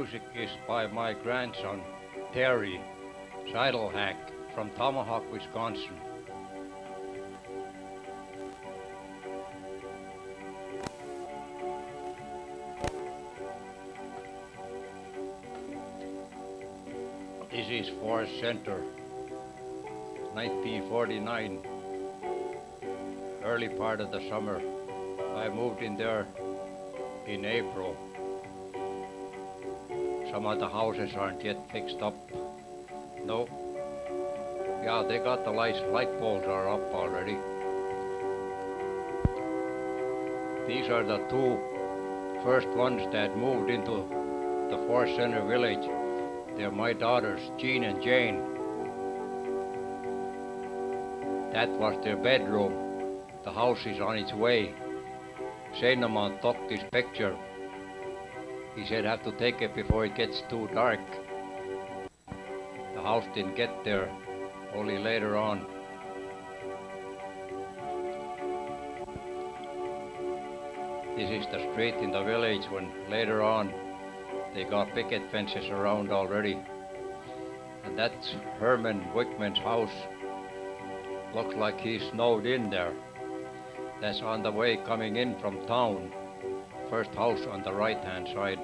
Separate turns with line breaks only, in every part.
music is by my grandson, Terry Seidelhack from Tomahawk, Wisconsin. This is Forest Center, 1949, early part of the summer. I moved in there in April. Some of the houses aren't yet fixed up. No. Yeah, they got the light poles are up already. These are the two first ones that moved into the Forest Center village. They're my daughters, Jean and Jane. That was their bedroom. The house is on its way. Seinemann took this picture. He said have to take it before it gets too dark. The house didn't get there, only later on. This is the street in the village when later on they got picket fences around already. And that's Herman Wickman's house. Looks like he's snowed in there. That's on the way coming in from town. First house on the right hand side.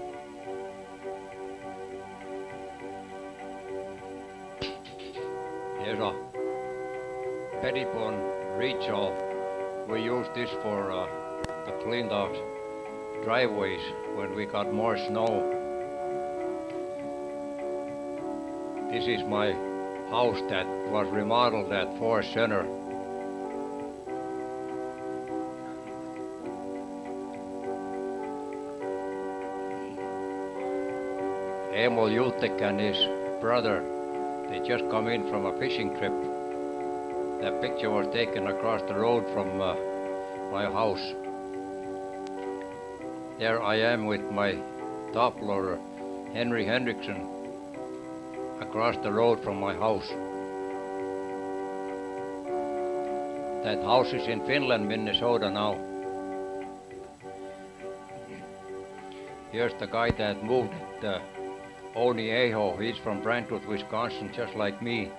Here's a Pettibone reach-off. We use this for to clean the driveways when we got more snow. This is my house that was remodeled at Forest Center. Emil Jutek and his brother, they just come in from a fishing trip. That picture was taken across the road from my house. There I am with my top loader, Henry Hendrickson, across the road from my house. That house is in Finland, Minnesota now. Here's the guy that moved it, Oni Aho. He's from Brantwood, Wisconsin, just like me.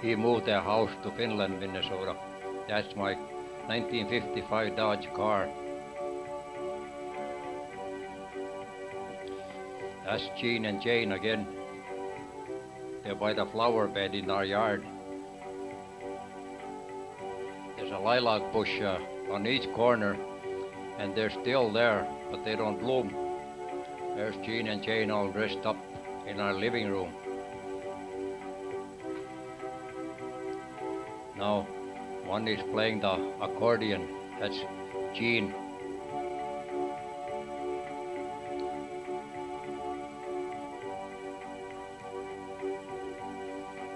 He moved their house to Finland, Minnesota. That's my 1955 Dodge car. That's Jean and Jane again. They're by the flower bed in our yard. There's a lilac bush on each corner, and they're still there, but they don't bloom. There's Jean and Jane all dressed up in our living room. Now, one is playing the accordion. That's Jean.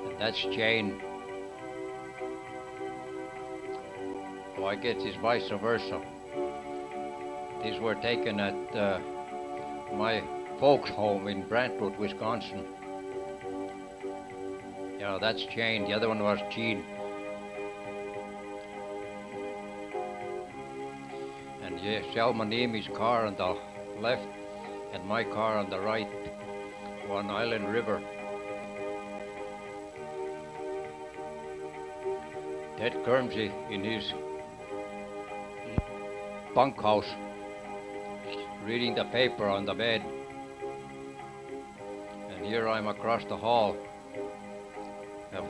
And that's Jane. Oh, I guess it's vice versa. These were taken at my folks' home in Brantwood, Wisconsin. Yeah, that's Jane. The other one was Jean. And yeah, Selma Niemi's car on the left and my car on the right, on Island River. Ted Kermsey in his bunkhouse, reading the paper on the bed. And here I'm across the hall.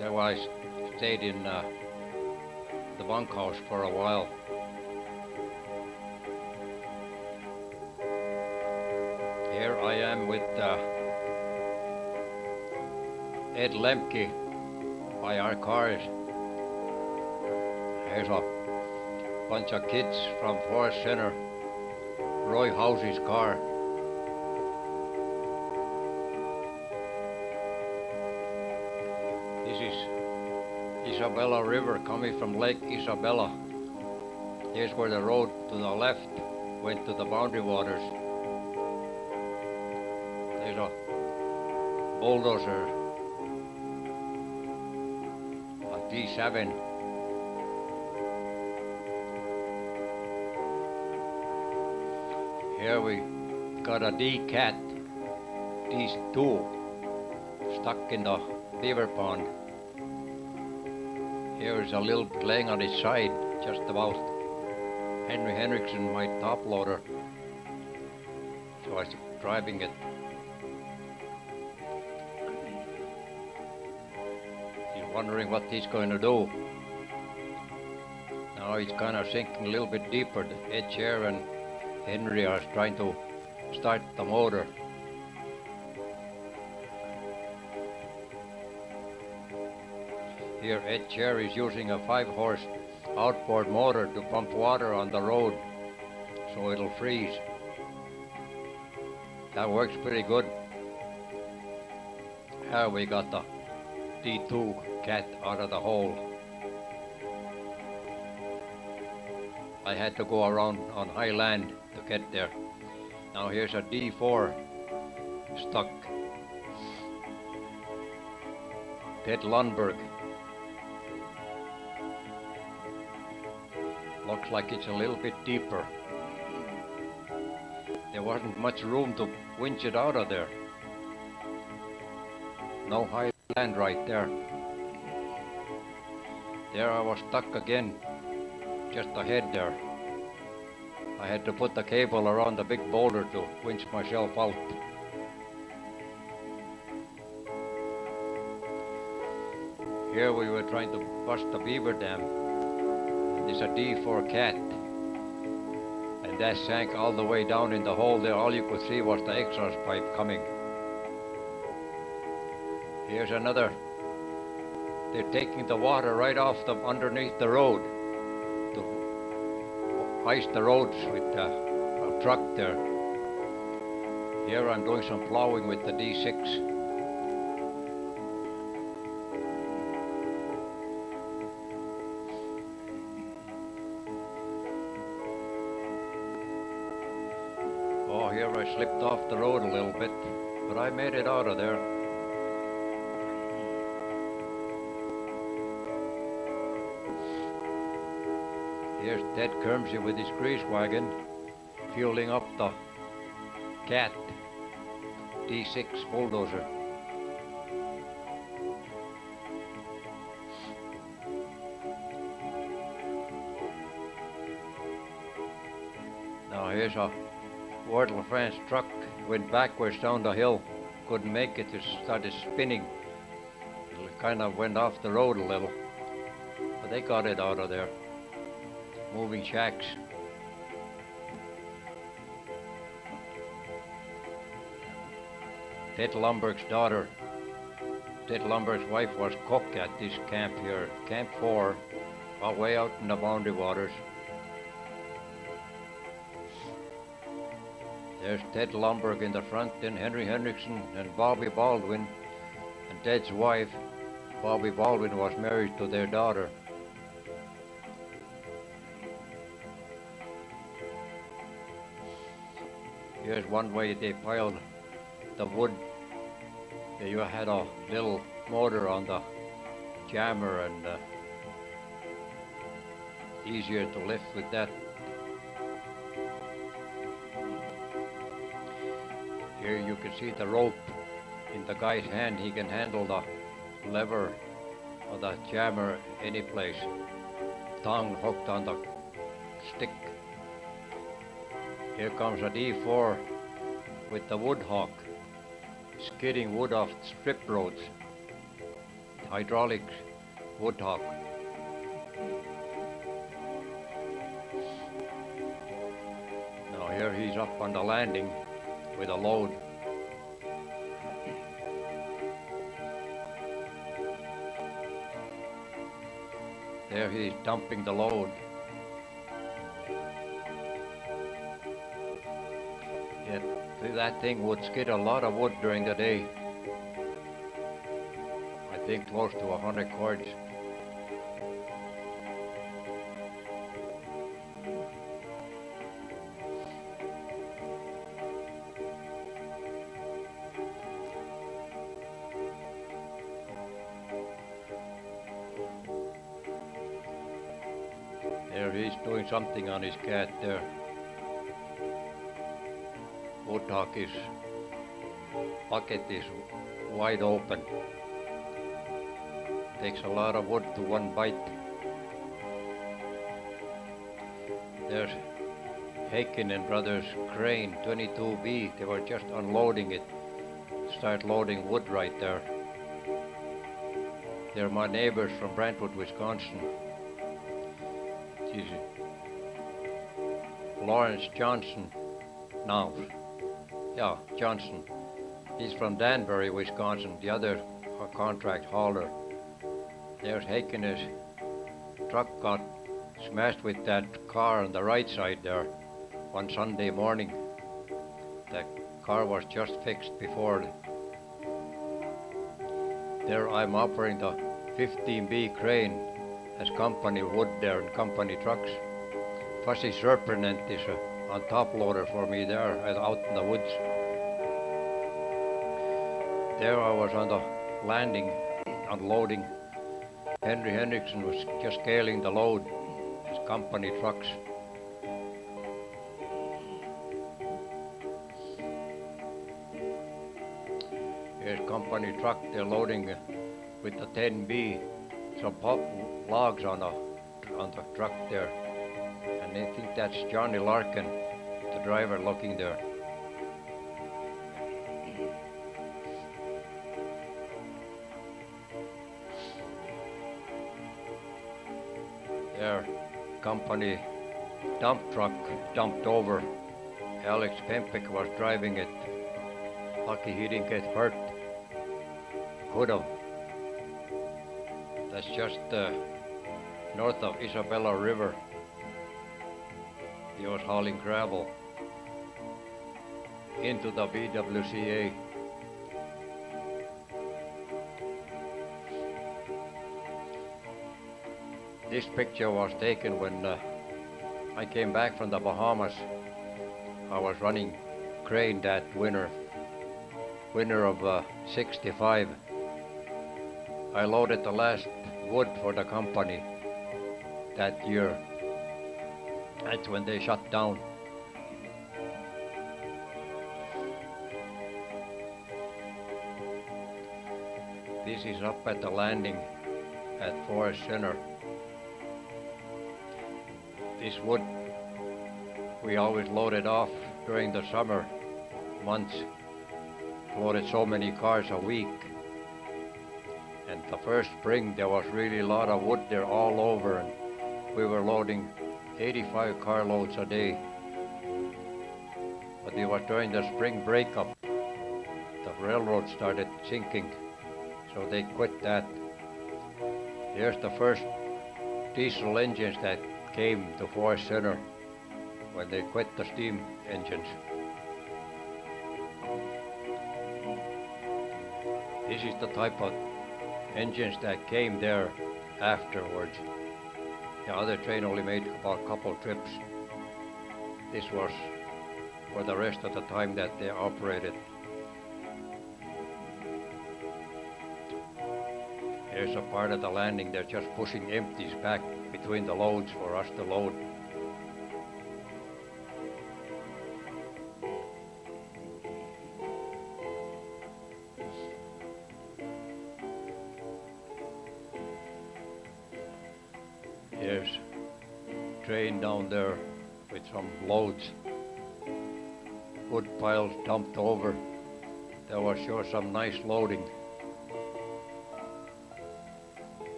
There I stayed in the bunkhouse for a while. Here I am with Ed Lemke by our cars. There's a bunch of kids from Forest Center. Roy House's car. This is Isabella River coming from Lake Isabella. Here's where the road to the left went to the Boundary Waters. There's a bulldozer on D7. Here we got a D cat, these two, stuck in the beaver pond. Here is a little laying on his side, just about. Henry Henriksen, my top loader. So I was driving it. He's wondering what he's going to do. Now he's kind of sinking a little bit deeper. Ed Chair and Henry are trying to start the motor. Here Ed Chair is using a 5-horse outboard motor to pump water on the road so it'll freeze. That works pretty good. Here we got the D2 cat out of the hole. I had to go around on high land to get there. Now here's a D4 stuck. Ted Lundberg. Looks like it's a little bit deeper. There wasn't much room to winch it out of there. No high land right there. There I was stuck again, just ahead there. I had to put the cable around the big boulder to winch myself out. Here we were trying to bust the beaver dam. There's a D4 cat. And that sank all the way down in the hole there. All you could see was the exhaust pipe coming. Here's another. They're taking the water right off the underneath the road to ice the roads with a truck there. Here I'm doing some plowing with the D6. Oh, here I slipped off the road a little bit, but I made it out of there. Here's Ted Kermsey with his grease wagon, fueling up the Cat D6 bulldozer. Now here's a Wardle France truck, went backwards down the hill, couldn't make it, it started spinning. It kind of went off the road a little, but they got it out of there. Moving shacks. Ted Lundberg's daughter. Ted Lundberg's wife was cook at this camp here, Camp 4, way out in the Boundary Waters. There's Ted Lundberg in the front, then Henry Henriksen and Bobby Baldwin, and Ted's wife. Bobby Baldwin was married to their daughter. Here's one way they piled the wood. You had a little motor on the jammer and easier to lift with that. Here you can see the rope in the guy's hand. He can handle the lever or the jammer any place. Tongue hooked on the stick. Here comes a D4 with the wood hawk, skidding wood off strip roads. Hydraulic wood hawk. Now here he's up on the landing with a load. There he's dumping the load. Yeah, that thing would skid a lot of wood during the day. I think close to 100 cords. There he's doing something on his cat there. woodhawk is bucket is wide open. Takes a lot of wood to one bite. There's Heikkinen Brothers crane 22B. They were just unloading it. Start loading wood right there. They're my neighbors from Brentwood, Wisconsin. Geez. Lawrence Johnson. No. Yeah, Johnson. He's from Danbury, Wisconsin, the other contract hauler. There's Heikkinen's truck got smashed with that car on the right side there one Sunday morning. The car was just fixed before. There I'm operating the 15B crane as company wood there and company trucks. Fuzzy Serpent is on top loader for me there out in the woods. There I was on the landing unloading. Henry Hendrickson was just scaling the load, his company trucks. Here's company truck, they're loading with the 10B some logs on the truck there. And I think that's Johnny Larkin, the driver, looking there. Their company dump truck dumped over. Alex Pempick was driving it. Lucky he didn't get hurt. Could have. That's just north of Isabella River. He was hauling gravel into the BWCA. This picture was taken when I came back from the Bahamas. I was running crane that winter of 65. I loaded the last wood for the company that year. That's when they shut down. This is up at the landing at Forest Center. This wood we always loaded off during the summer months. Loaded so many cars a week. And the first spring there was really a lot of wood there all over, and we were loading 85 carloads a day. But it was during the spring breakup. The railroad started sinking, so they quit that. Here's the first diesel engines that came to Forest Center when they quit the steam engines. This is the type of engines that came there afterwards. The other train only made about a couple trips. This was for the rest of the time that they operated. Here's a part of the landing. They're just pushing empties back between the loads for us to load. Here's a train down there with some loads. Wood piles dumped over. There was sure some nice loading.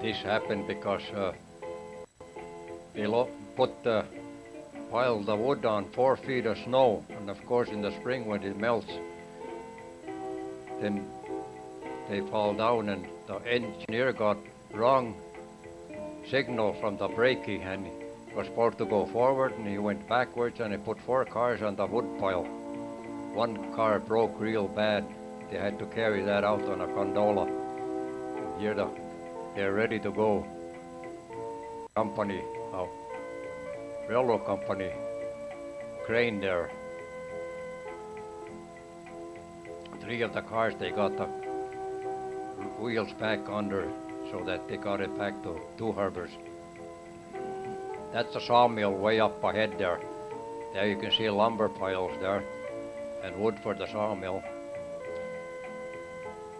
This happened because they piled the wood on 4 feet of snow, and of course in the spring when it melts, then they fall down, and the engineer got wrong signal from the braking, and he was supposed to go forward and he went backwards, and he put 4 cars on the wood pile. 1 car broke real bad. They had to carry that out on a gondola. And here they're ready to go. Company, railroad company, crane there. 3 of the cars, they got the wheels back under so that they got it back to Two Harbors. That's the sawmill way up ahead there. There you can see lumber piles there and wood for the sawmill.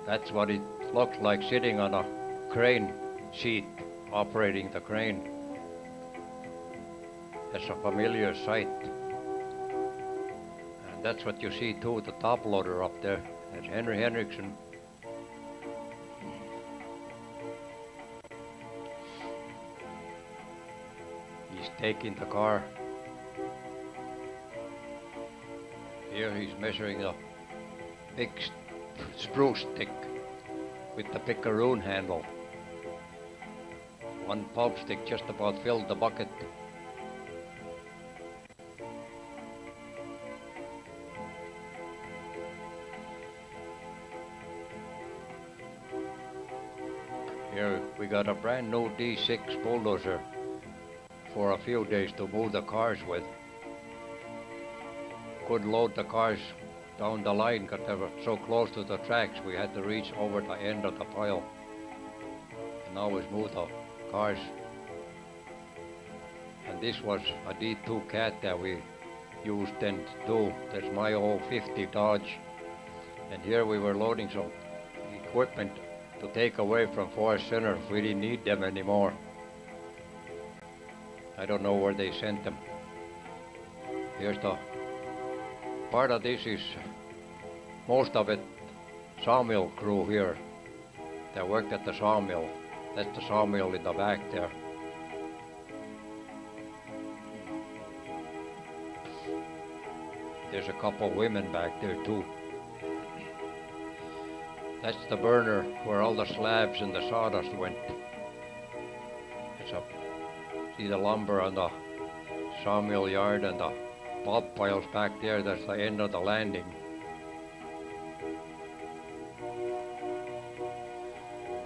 That's what it looks like sitting on a crane seat operating the crane. It's a familiar sight. And that's what you see too, the top loader up there. That's Henry Henriksen. He's taking the car. Here he's measuring a big spruce stick with the picaroon handle. One pulp stick just about filled the bucket. Here we got a brand new D6 bulldozer for a few days to move the cars with. Could load the cars down the line because they were so close to the tracks we had to reach over the end of the pile and always move the cars. And this was a D2 Cat that we used then too. That's my old 50 Dodge. And here we were loading some equipment to take away from Forest Center. We didn't need them anymore. I don't know where they sent them. Here's the part of this is most of it sawmill crew here that worked at the sawmill. That's the sawmill in the back there. There's a couple women back there too. That's the burner where all the slabs and the sawdust went. It's up. See the lumber on the sawmill yard and the pulp piles back there. That's the end of the landing.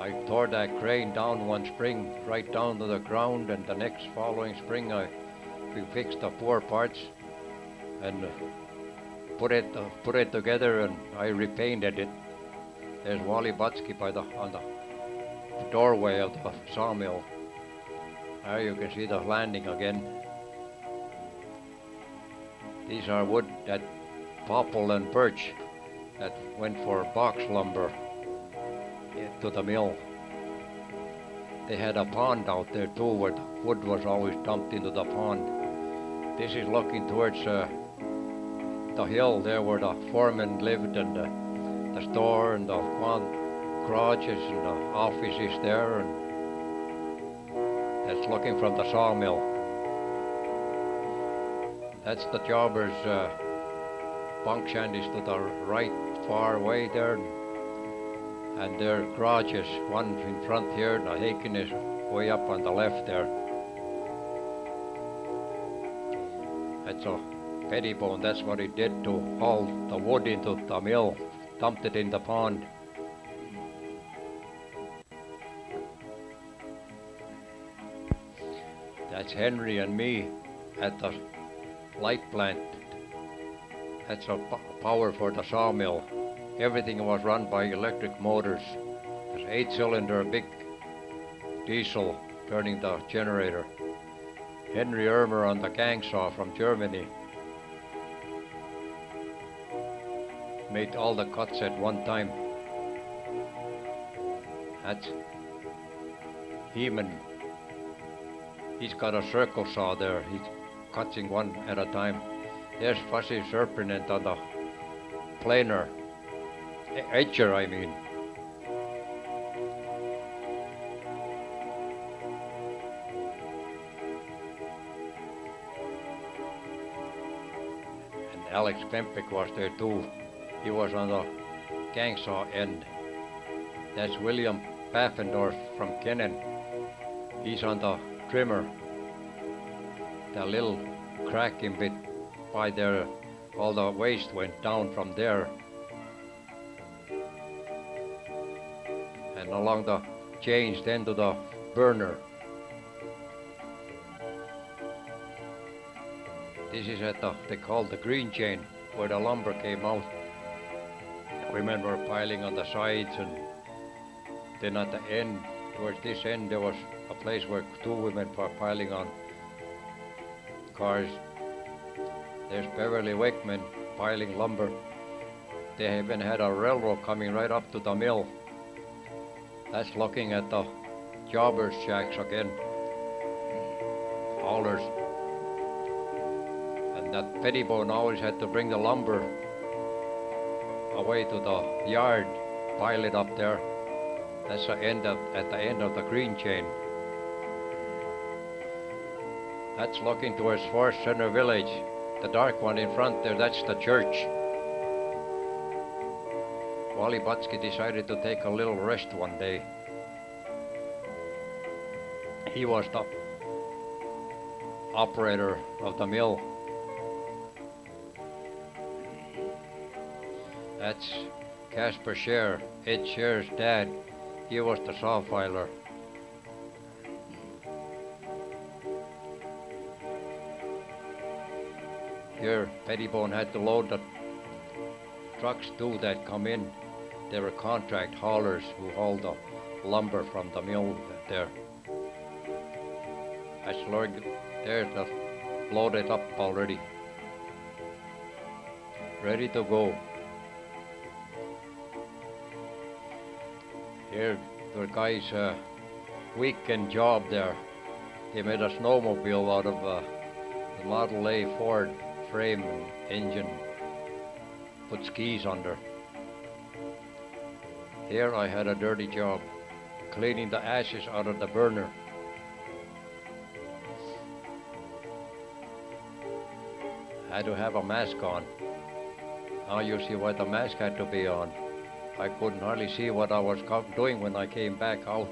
I tore that crane down one spring right down to the ground, and the next following spring we fixed the four parts and put it together, and I repainted it. There's Wally Butsky on the doorway of the sawmill. There you can see the landing again. These are wood that popple and birch that went for box lumber to the mill. They had a pond out there too where the wood was always dumped into the pond. This is looking towards the hill there where the foreman lived, and the store and the garages and the offices there, and that's looking from the sawmill. That's the jobbers' bunk shanties to the right, far away there, and their garages, one in front here, and the Haken is way up on the left there. That's a pettibone. That's what he did to haul the wood into the mill, dumped it in the pond. That's Henry and me at the light plant. That's a power for the sawmill. Everything was run by electric motors. There's 8-cylinder big diesel turning the generator. Henry Ermer on the gang saw from Germany. Made all the cuts at one time. That's Heeman. He's got a circle saw there. He's cutting one at a time. There's Fuzzy Serpent on the planer. Edger, I mean. And Alex Pempik was there too. He was on the gang saw end. That's William Pfaffendorf from Kennan. He's on the trimmer. The little crack in bit by there, all the waste went down from there. And along the chains then to the burner. This is at they call the green chain, where the lumber came out. Women were piling on the sides, and then at the end, towards this end, there was a place where two women were piling on cars. There's Beverly Wakeman piling lumber. They even had a railroad coming right up to the mill. That's looking at the jobbers' shacks again. Haulers. And that Pettibone always had to bring the lumber away to the yard, pile it up there. That's at the end of the green chain. That's looking towards Forest Center Village. The dark one in front there, that's the church. Wally Butsky decided to take a little rest one day. He was the operator of the mill. That's Casper Scher, Ed Scher's dad. He was the saw filer. Here, Pettibone had to load the trucks too that come in. They were contract haulers who hauled the lumber from the mill there. That's there's the loaded up already. Ready to go. Here, the guy's weekend job there. He made a snowmobile out of the Model A Ford frame and engine. Put skis under. Here I had a dirty job, cleaning the ashes out of the burner. Had to have a mask on. Now you see why the mask had to be on. I couldn't hardly see what I was doing when I came back out.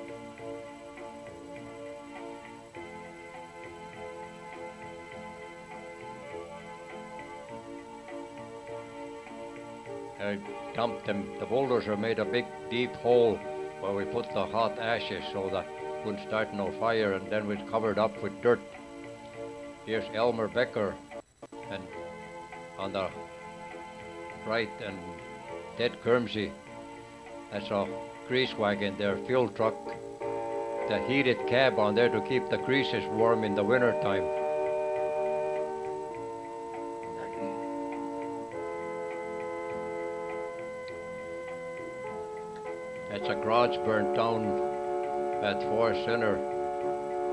I dumped them. The bulldozer made a big deep hole where we put the hot ashes so that it wouldn't start no fire, and then we covered up with dirt. Here's Elmer Becker, and on the right, and Ted Kermsey. That's a grease wagon there, fuel truck. The heated cab on there to keep the greases warm in the winter time. That's a garage burnt down at Forest Center.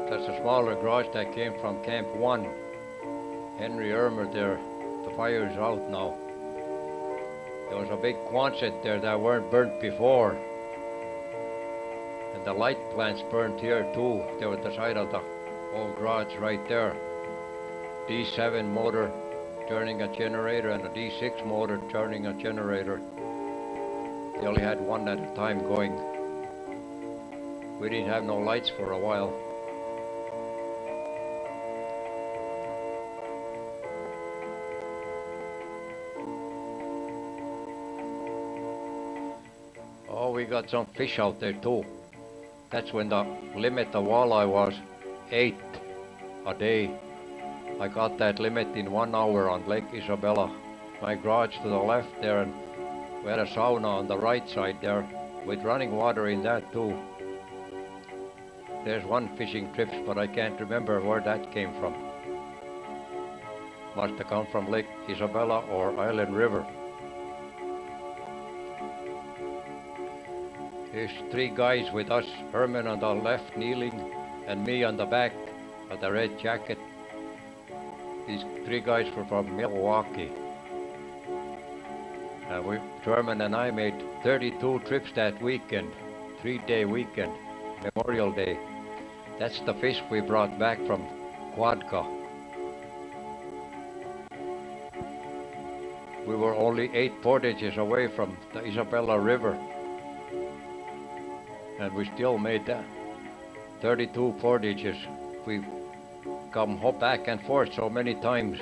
That's a smaller garage that came from Camp 1. Henry Ermer there. The fire is out now. There was a big Quonset there that weren't burnt before. And the light plants burnt here too. They were at the side of the old garage right there. D7 motor turning a generator and a D6 motor turning a generator. They only had one at a time going. We didn't have no lights for a while. Oh, we got some fish out there too. That's when the limit of walleye was 8 a day. I got that limit in 1 hour on Lake Isabella. My garage to the left there, and we had a sauna on the right side there with running water in that too. There's one fishing trip, but I can't remember where that came from. Must have come from Lake Isabella or Island River. Here's 3 guys with us, Herman on the left kneeling and me on the back of the red jacket. These 3 guys were from Milwaukee. Herman and I made 32 trips that weekend, 3-day weekend, Memorial Day. That's the fish we brought back from Quadca. We were only 8 portages away from the Isabella River. And we still made that 32 portages. We've come back and forth so many times.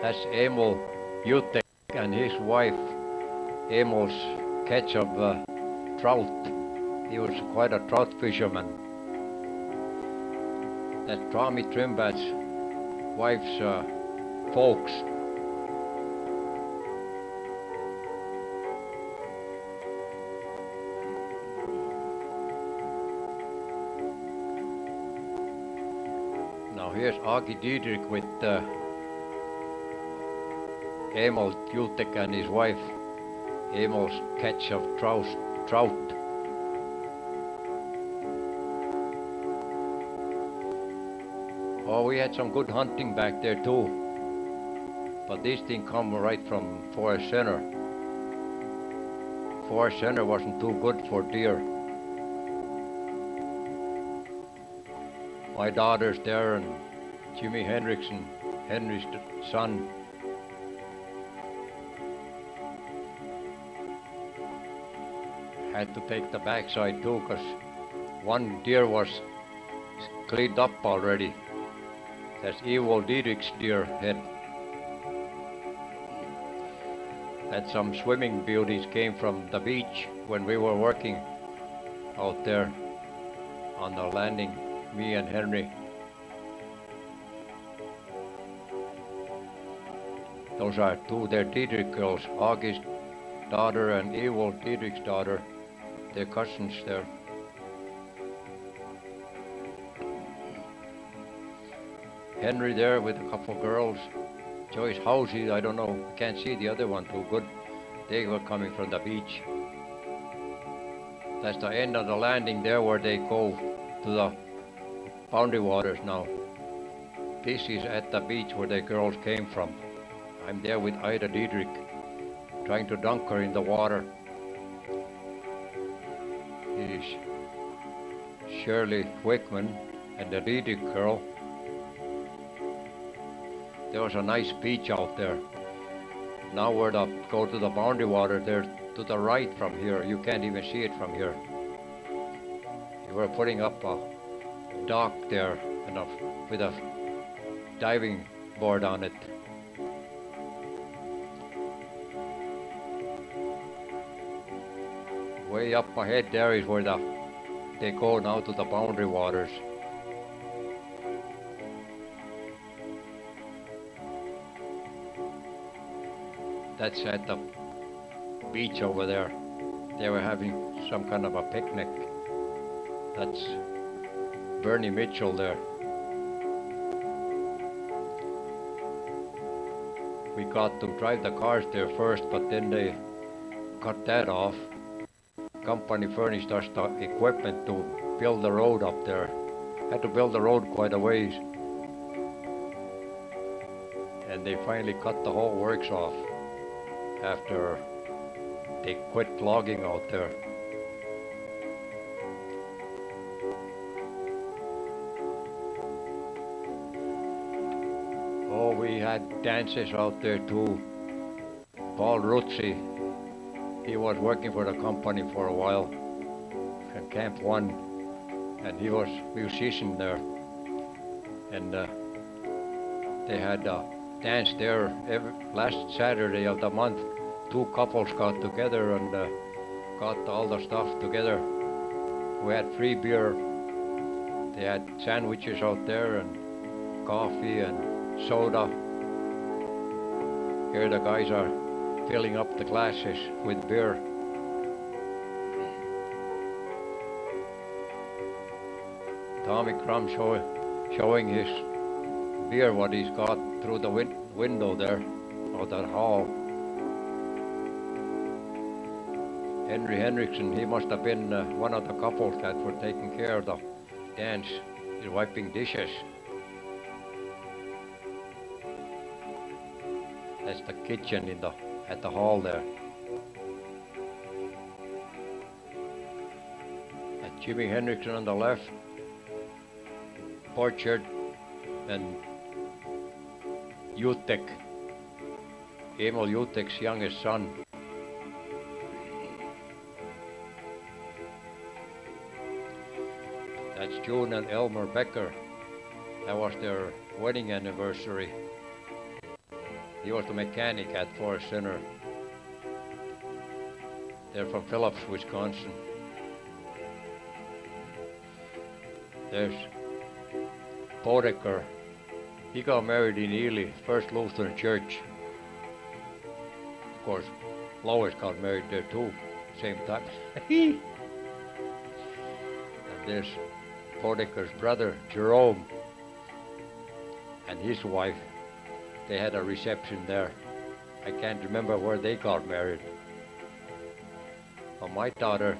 That's Emil Jutek and his wife. Emil's catch of trout. He was quite a trout fisherman. That Tommy Trimbat's wife's folks. here's Augie Diedrich with Emil Jutek and his wife. Emil's catch of trout. Oh, we had some good hunting back there too. But this thing come right from Forest Center. Forest Center wasn't too good for deer. My daughter's there and Jimi Hendrickson, Henry's son. Had to take the backside too, cause one deer was cleaned up already. That's Evil Diedrich's deer head. And some swimming beauties came from the beach when we were working out there on the landing, me and Henry. Those are two, they're Diedrich girls, Augie's daughter and Evil Diedrich's daughter. They're cousins there. Henry there with a couple girls. Joyce Housey, I don't know, can't see the other one too good. They were coming from the beach. That's the end of the landing there where they go to the boundary waters now. This is at the beach where the girls came from. I'm there with Ida Diedrich, trying to dunk her in the water. It is Shirley Wickman and the Diedrich girl. There was a nice beach out there. Now we're to go to the boundary water there to the right from here. You can't even see it from here. We're putting up a dock there and with a diving board on it. Way up ahead there is where they go now to the boundary waters. That's at the beach over there. They were having some kind of a picnic. That's Bernie Mitchell there. We got to drive the cars there first, but then they cut that off. Company furnished us the equipment to build the road up there. Had to build the road quite a ways. And they finally cut the whole works off after they quit logging out there. Oh, we had dances out there too. Paul Ruzzi, he was working for the company for a while at Camp 1, and he was musician there. And they had a dance there last Saturday of the month. Two couples got together and got all the stuff together. We had free beer. They had sandwiches out there and coffee and soda. Here the guys are filling up the glasses with beer. Tommy Crum showing his beer, what he's got through the window there of that hall. Henry Hendrickson, he must have been one of the couples that were taking care of the dance. He's wiping dishes. That's the kitchen at the hall there. And Jimi Hendrickson on the left, Porchard and Jutek, Emil Jutek's youngest son. That's June and Elmer Becker. That was their wedding anniversary. He was the mechanic at Forest Center. They're from Phillips, Wisconsin. There's Bodecker. He got married in Ely, First Lutheran Church. Of course, Lois got married there too, same time. And there's Bodecker's brother, Jerome. and his wife, they had a reception there. I can't remember where they got married. But my daughter,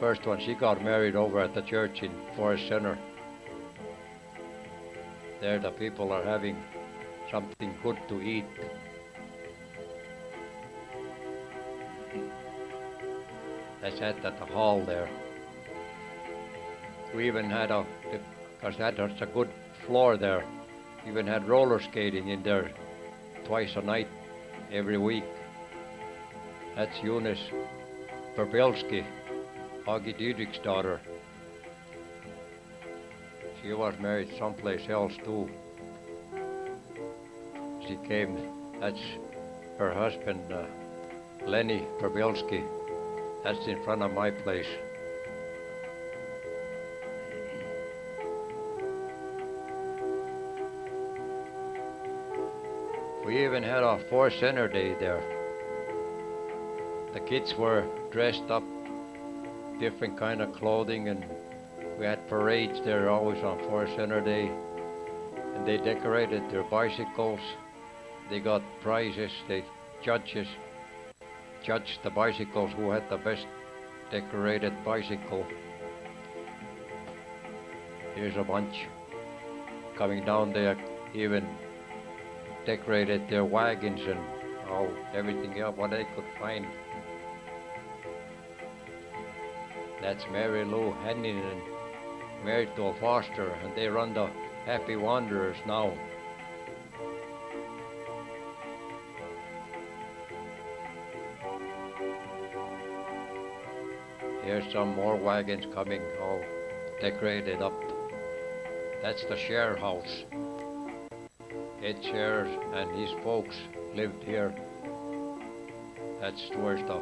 first one, she got married over at the church in Forest Center. There the people are having something good to eat. That's at the hall there. We even had because that was a good floor there, even had roller skating in there twice a night, every week. That's Eunice Berbelski, Augie Diedrich's daughter. She was married someplace else too. She came, that's her husband, Lenny Berbelski. That's in front of my place. We even had a Forest Center Day there. The kids were dressed up, different kind of clothing, and we had parades there always on Forest Center Day. And they decorated their bicycles. They got prizes. The judges judged the bicycles who had the best decorated bicycle. Here's a bunch coming down there, even decorated their wagons and everything else what they could find. That's Mary Lou Henning and married to a Foster, and they run the Happy Wanderers now. Here's some more wagons coming, all decorated up. That's the Share House. Ed Share and his folks lived here. That's towards the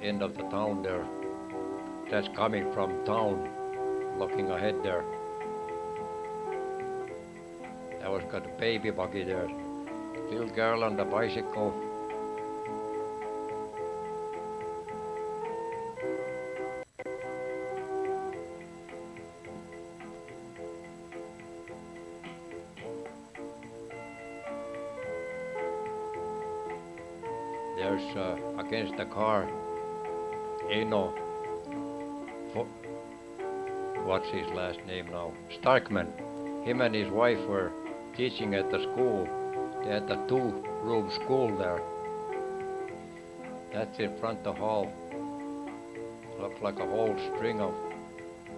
end of the town there. That's coming from town, looking ahead there. That was got a baby buggy there. Little girl on the bicycle. There's against the car, Eno, what's his last name now? Starkman. Him and his wife were teaching at the school. They had a 2-room school there. That's in front of the hall. Looks like a whole string of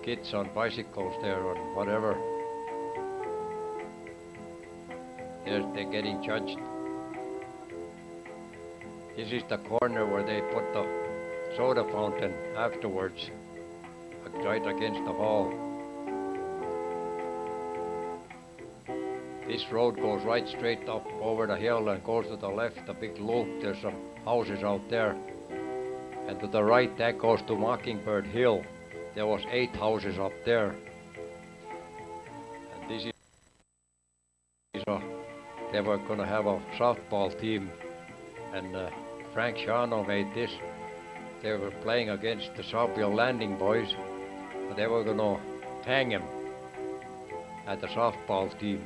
kids on bicycles there or whatever. They're getting judged. This is the corner where they put the soda fountain afterwards, right against the hall. This road goes right straight up over the hill and goes to the left, a big loop. There's some houses out there. And to the right, that goes to Mockingbird Hill. There was 8 houses up there. And this is they were going to have a softball team. And Frank Shano made this. They were playing against the Southfield Landing boys, but they were going to hang him at the softball team.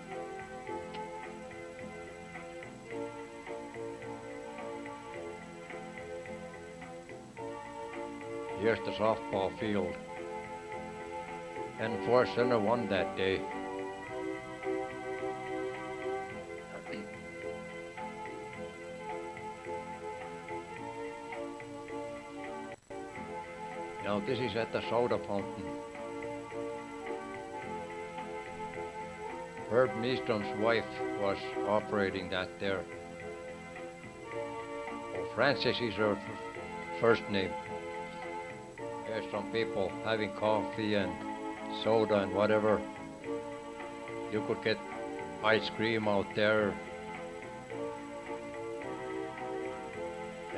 Here's the softball field. And Forest Center won that day. Now this is at the soda fountain. Herb Nystrom's wife was operating that there. Oh, Frances is her first name. There's some people having coffee and soda and whatever. You could get ice cream out there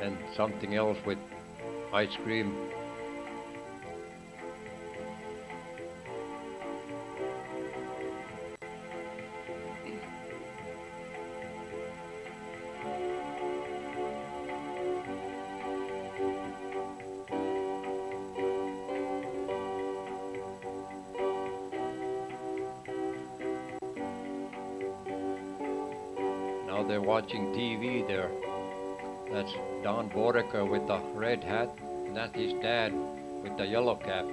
and something else with ice cream. Now they're watching TV there. That's Don Borica with the red hat, and that's his dad with the yellow cap.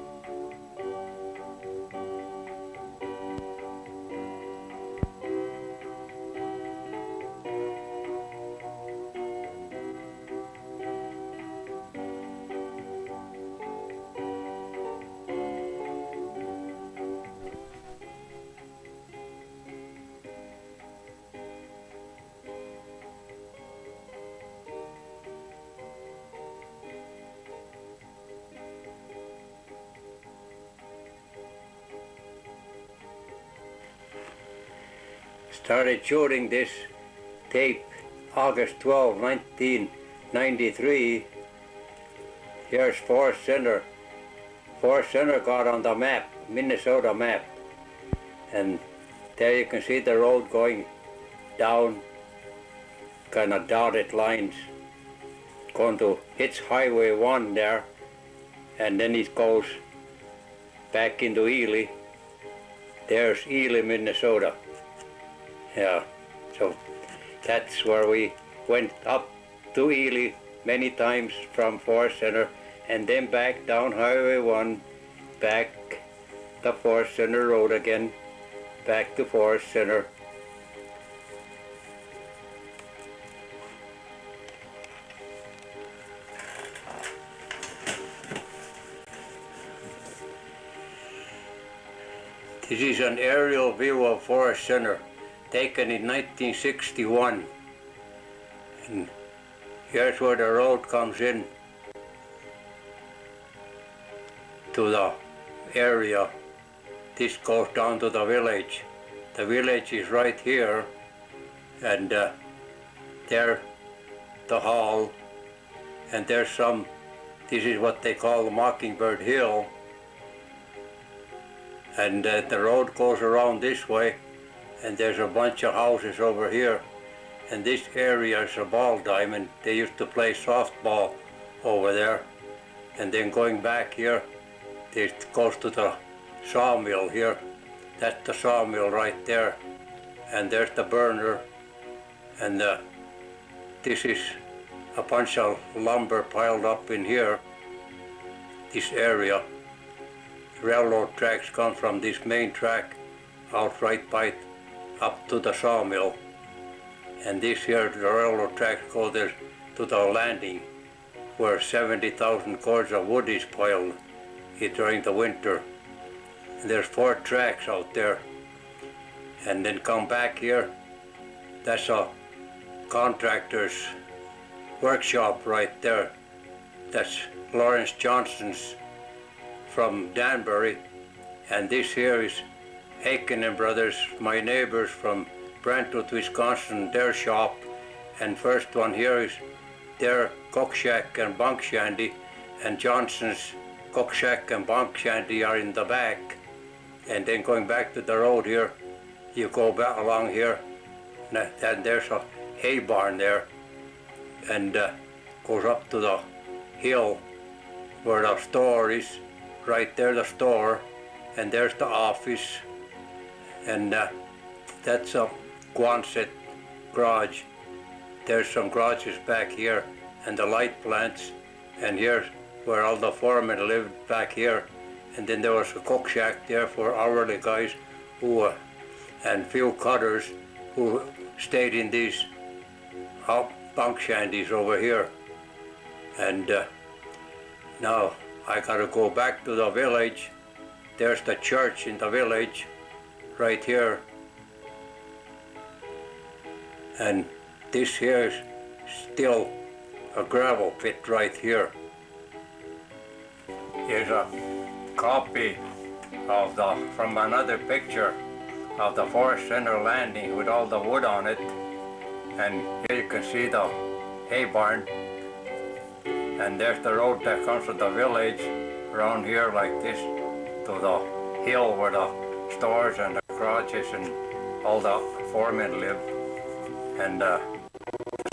Started shooting this tape August 12, 1993. Here's Forest Center. Forest Center got on the map, Minnesota map. And there you can see the road going down, kind of dotted lines, going to, it's Highway 1 there, and then it goes back into Ely. There's Ely, Minnesota. Yeah, so that's where we went up to Ely many times from Forest Center, and then back down Highway 1, back the Forest Center Road again, back to Forest Center. This is an aerial view of Forest Center, taken in 1961. And here's where the road comes in to the area. This goes down to the village. The village is right here, and there the hall, and there's some, this is what they call the Mockingbird Hill, and the road goes around this way, and there's a bunch of houses over here, and this area is a ball diamond. They used to play softball over there, and then going back here, it goes to the sawmill here. That's the sawmill right there, and there's the burner, and this is a bunch of lumber piled up in here, this area. Railroad tracks come from this main track out right by up to the sawmill, and this here, the railroad tracks go there to the landing where 70,000 cords of wood is piled during the winter. And there's 4 tracks out there, and then come back here. That's a contractor's workshop right there. That's Lawrence Johnson's from Danbury, and this here is Aiken and Brothers, my neighbors from Brentwood, Wisconsin, their shop. And first one here is their cook shack and bunk shanty, and Johnson's cook shack and bunk shanty are in the back. And then going back to the road here, you go back along here, and there's a hay barn there, and goes up to the hill where the store is. Right there, the store, and there's the office, and that's a Quonset garage. There's some garages back here, and the light plants, and here's where all the foremen lived back here. And then there was a cook shack there for hourly guys who, and few cutters who stayed in these bunk shanties over here. And now I gotta go back to the village. There's the church in the village, right here. And this here is still a gravel pit right here. Here's a copy of from another picture of the Forest Center landing with all the wood on it. And here you can see the hay barn. And there's the road that comes to the village around here like this to the hill where the stores and the garages and all the foremen live. And the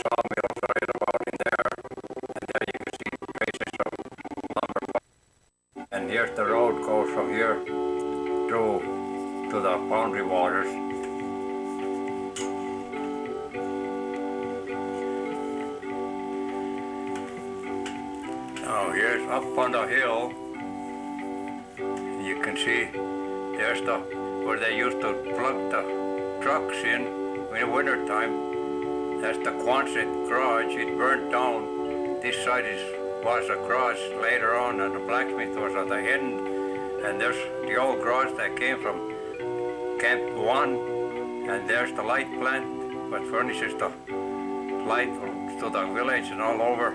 sawmill's right about in there. And there you can see traces of lumber. And here's the road goes from here through to the Boundary Waters. Now here's up on the hill. You can see there's where they used to plug the trucks in winter time. That's the Quonset garage. It burnt down. This side was a garage later on, and the blacksmith was at the end. And there's the old garage that came from Camp 1, and there's the light plant that furnishes the light to the village and all over.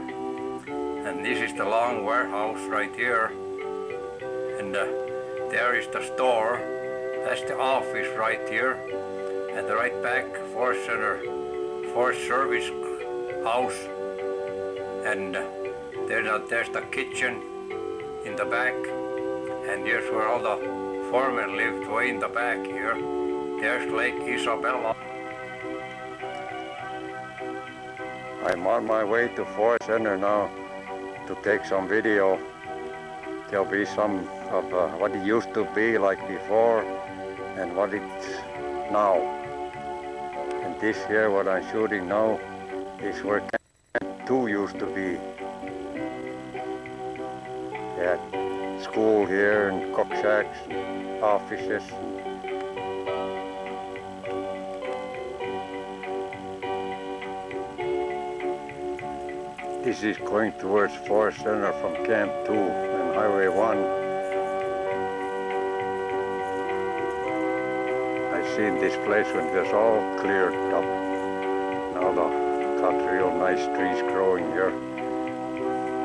And this is the long warehouse right here. And there is the store. That's the office right here. And the right back, Forest Center, Forest Service house. And there's the kitchen in the back. And here's where all the foremen lived, way in the back here. There's Lake Isabella. I'm on my way to Forest Center now to take some video. There'll be some of what it used to be like before and what it's now. And this here, what I'm shooting now, is where Camp 2 used to be. They had school here and cook shacks, offices. This is going towards Forest Center from Camp 2 and Highway 1. I've seen this place when it was all cleared up. Now they got real nice trees growing here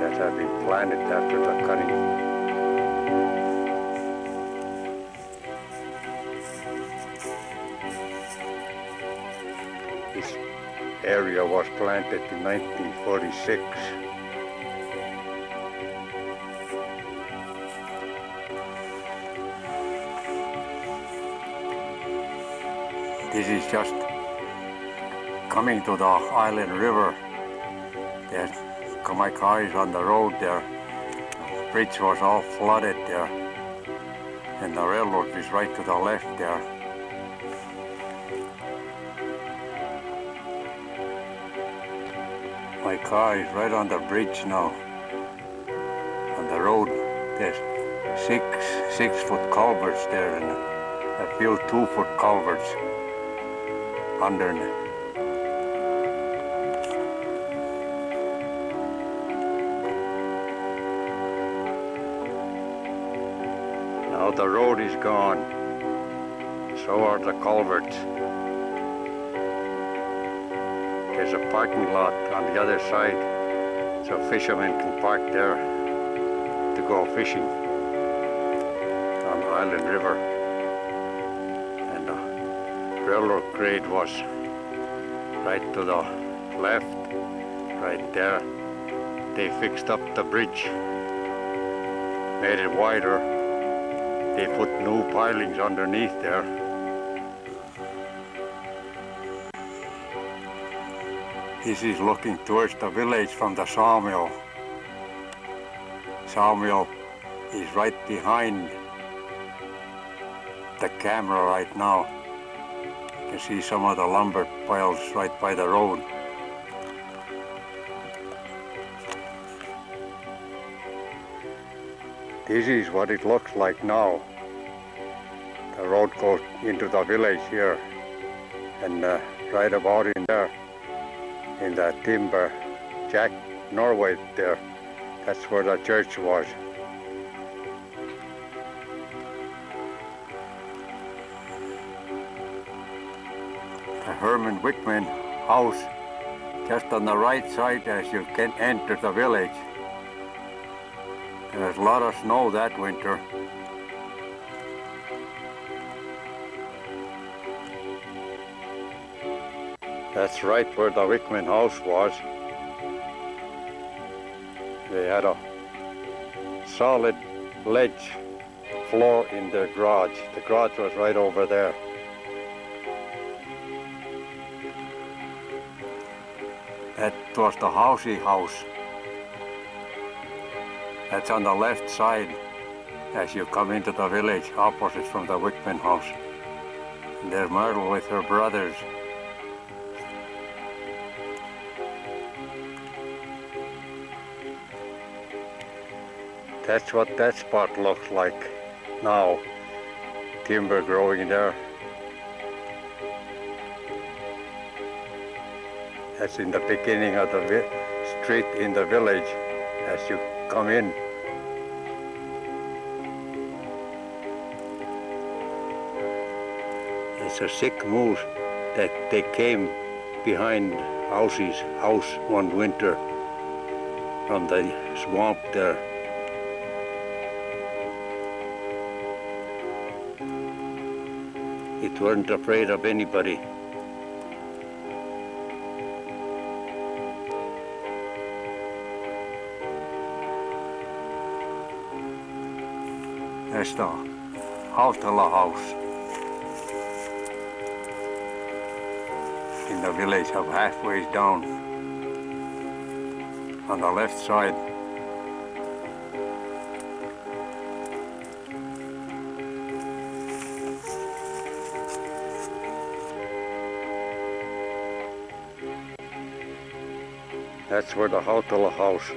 that have been planted after the cutting. This area was planted in 1946. This is just coming to the Island River. There's my car is on the road there. The bridge was all flooded there. And the railroad is right to the left there. My car is right on the bridge now. On the road, there's six-foot culverts there and a few 2-foot culverts underneath. Now the road is gone. So are the culverts. There's a parking lot on the other side, so fishermen can park there to go fishing on Island River. And the railroad grade was right to the left, right there. They fixed up the bridge, made it wider. They put new pilings underneath there. This is looking towards the village from the sawmill. Sawmill is right behind the camera right now. You can see some of the lumber piles right by the road. This is what it looks like now. The road goes into the village here, and right about in there, in that timber, Jack Norway there, that's where the church was. The Herman Wickman house, just on the right side as you can enter the village. There was a lot of snow that winter. That's right where the Wickman house was. They had a solid ledge floor in their garage. The garage was right over there. That was the Housey house. That's on the left side as you come into the village, opposite from the Wickman house. And there's Myrtle with her brothers. That's what that spot looks like now. Timber growing there. That's in the beginning of the street in the village as you come in. It's a sick moose that they came behind House's house one winter from the swamp there. It weren't afraid of anybody. There's the Hautala house in the village of halfway down on the left side. That's where the Hautala house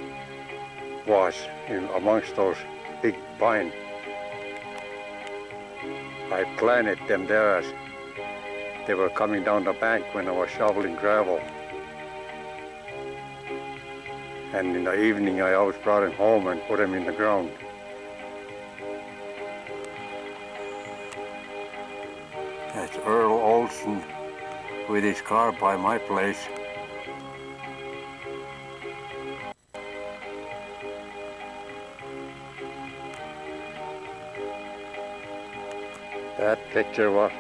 was, in amongst those big pines. I planted them there as they were coming down the bank when I was shoveling gravel. And in the evening I always brought them home and put them in the ground. That's Earl Olson with his car by my place. That picture was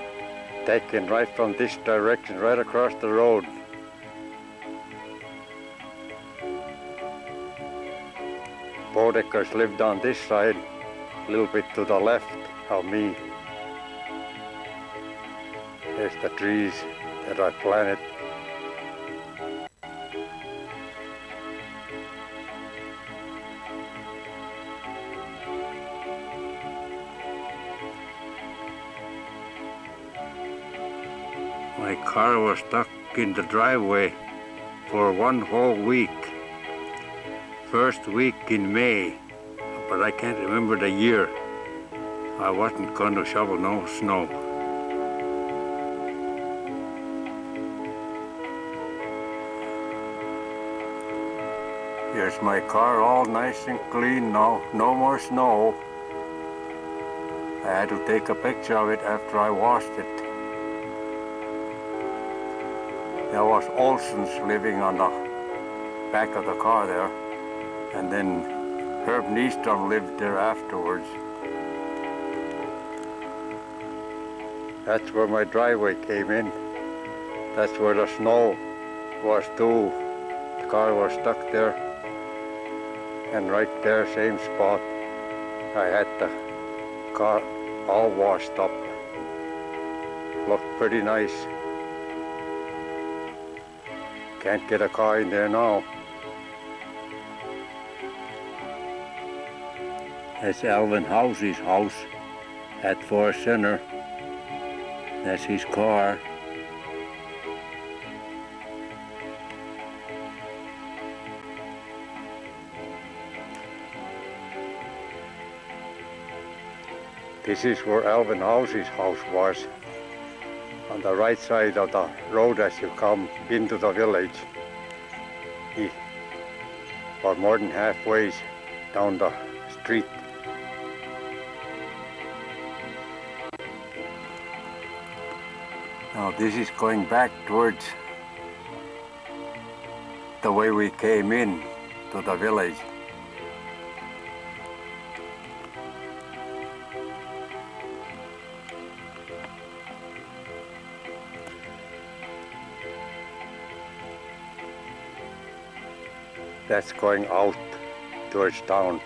taken right from this direction, right across the road. Bodeckers lived on this side, a little bit to the left of me. There's the trees that I planted. My car was stuck in the driveway for one whole week. First week in May, but I can't remember the year. I wasn't going to shovel no snow. Here's my car all nice and clean now, no more snow. I had to take a picture of it after I washed it. There was Olson's living on the back of the car there, and then Herb Nystrom lived there afterwards. That's where my driveway came in. That's where the snow was too. The car was stuck there, and right there, same spot, I had the car all washed up. Looked pretty nice. Can't get a car in there now. That's Alvin House's house at Forest Center. That's his car. This is where Alvin House's house was. On the right side of the road as you come into the village. He was more than halfway down the street. Now this is going back towards the way we came in to the village. That's going out towards town.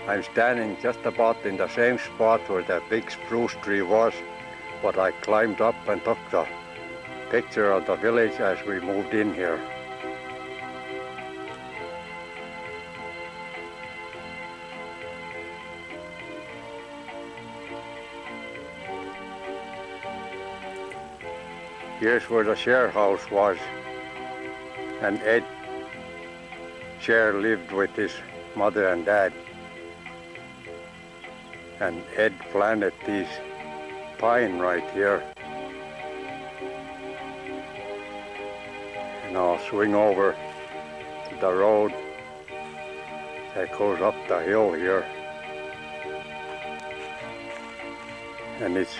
I'm standing just about in the same spot where that big spruce tree was, but I climbed up and took the picture of the village as we moved in here. Here's where the share house was, and Ed Share lived with his mother and dad. and Ed planted these pine right here. And I'll swing over to the road that goes up the hill here. And it's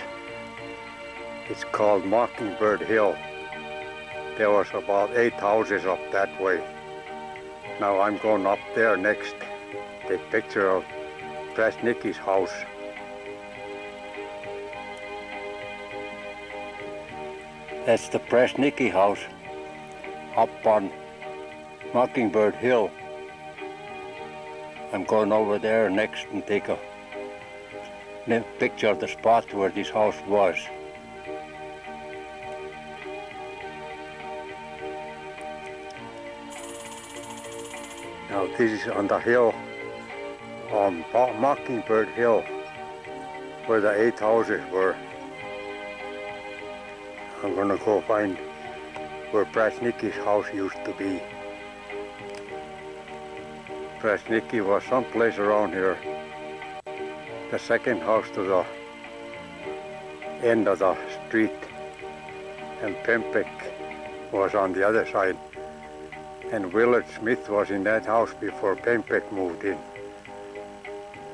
called Mockingbird Hill. There was about 8 houses up that way. Now I'm going up there next, take picture of Prasnicki's house. That's the Prasnicki house up on Mockingbird Hill. I'm going over there next and take a picture of the spot where this house was. Now this is on the hill, on Mockingbird Hill, where the 8 houses were. I'm gonna go find where Prasnicki's house used to be. Prasnicki was someplace around here. The second house to the end of the street, and Pempek was on the other side. And Willard Smith was in that house before Pempek moved in.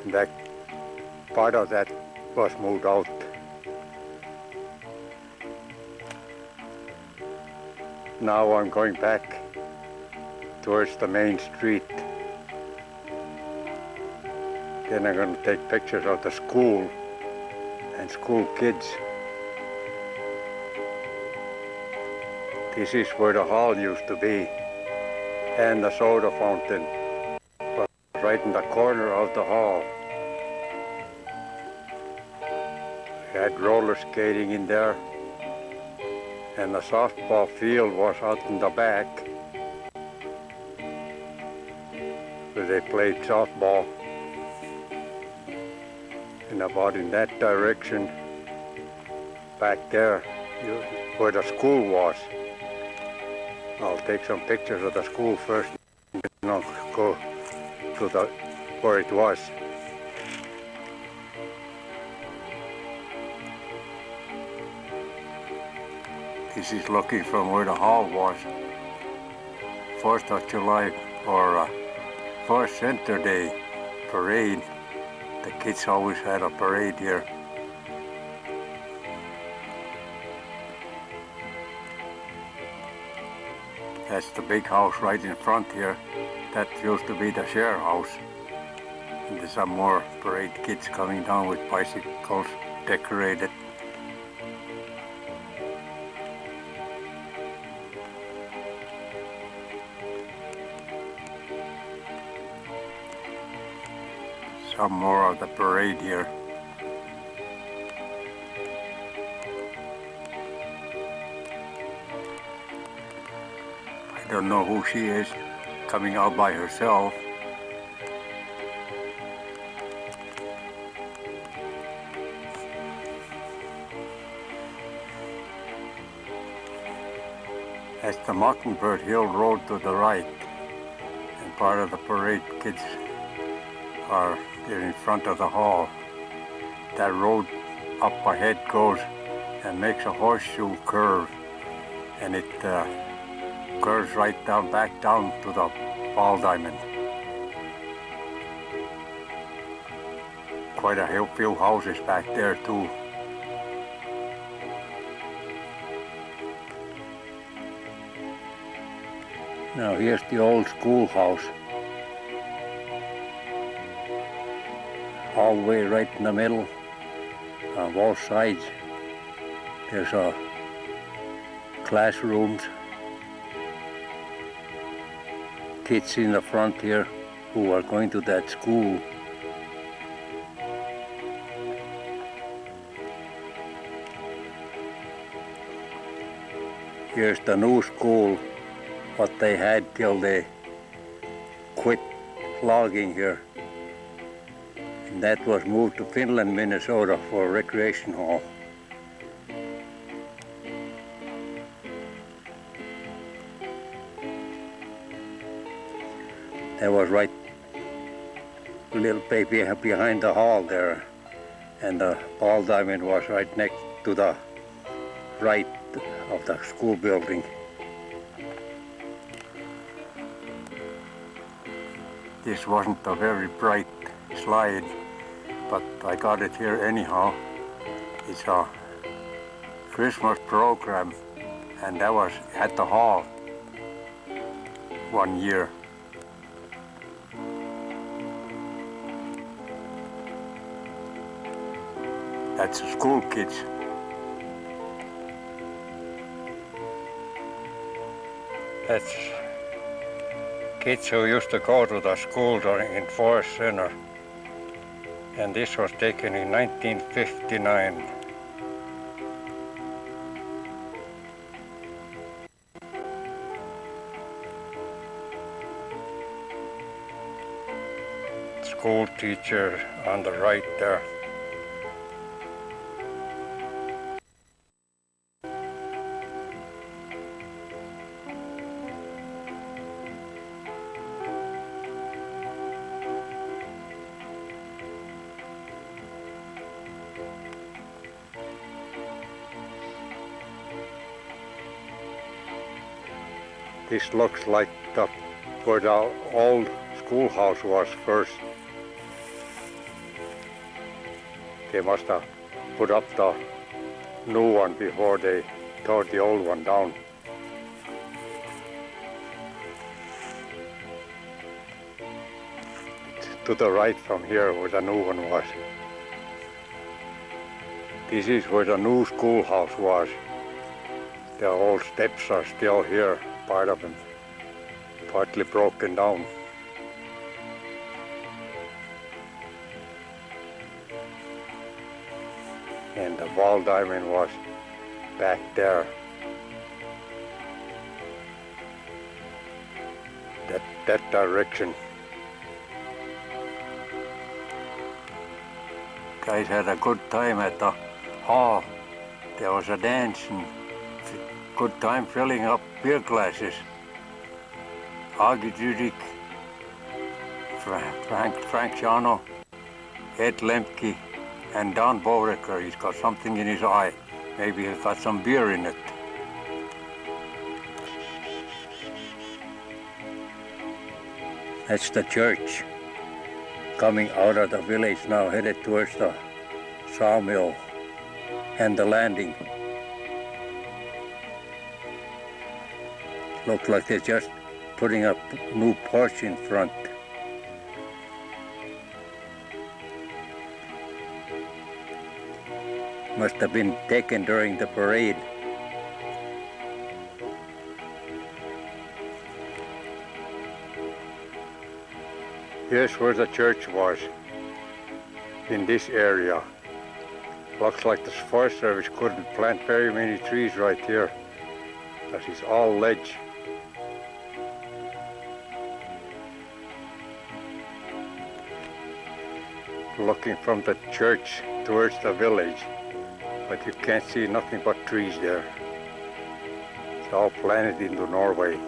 That part of that was moved out. Now I'm going back towards the main street. Then I'm going to take pictures of the school and school kids. This is where the hall used to be. And the soda fountain was right in the corner of the hall. We had roller skating in there, and the softball field was out in the back where they played softball. And about in that direction, back there, where the school was. I'll take some pictures of the school first, and then I'll go to where it was. This is looking from where the hall was. 4th of July or First Center Day parade. The kids always had a parade here. That's the big house right in front here. That used to be the share house. And there's some more parade kids coming down with bicycles decorated. Some more of the parade here. I don't know who she is, coming out by herself. That's the Mockingbird Hill Road to the right, and part of the parade kids are here in front of the hall. That road up ahead goes and makes a horseshoe curve, and it curves right down, back down to the ball diamond. Quite a few houses back there too. Now here's the old schoolhouse. Hallway right in the middle, on both sides. There's classrooms. Kids in the front here who are going to that school. Here's the new school, what they had till they quit logging here. And that was moved to Finland, Minnesota for a recreation hall. That was right a little baby behind the hall there. and the ball diamond was right next to the right of the school building. This wasn't a very bright slide, but I got it here anyhow. It's a Christmas program, and that was at the hall one year. That's the school kids. That's kids who used to go to the school in Forest Center. And this was taken in 1959. School teacher on the right there. This looks like where the old schoolhouse was first. They must have put up the new one before they tore the old one down. To the right from here where the new one was. This is where the new schoolhouse was. The old steps are still here, part of them, partly broken down. And the ball diamond was back there. That direction. Guys had a good time at the hall. There was a dance and good time filling up beer glasses. Augie Judik, Frank Jano, Ed Lemke, and Don Borecker. He's got something in his eye. Maybe he's got some beer in it. That's the church coming out of the village now, headed towards the sawmill and the landing. Looks like they're just putting a new porch in front. Must have been taken during the parade. Here's where the church was, in this area. Looks like the Forest Service couldn't plant very many trees right here. That is all ledge. Looking from the church towards the village, but you can't see nothing but trees there. It's all planted into Norway.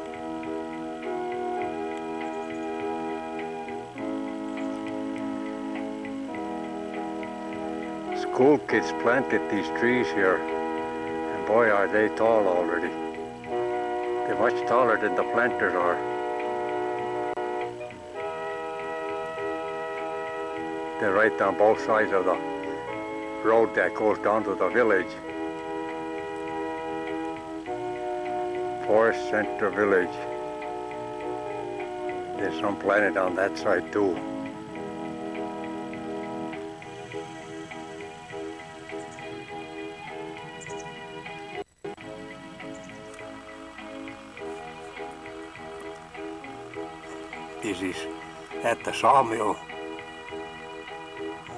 School kids planted these trees here, and boy are they tall already. They're much taller than the planters are. They're right down both sides of the road that goes down to the village. Forest Center Village. There's some planted on that side too. This is at the sawmill.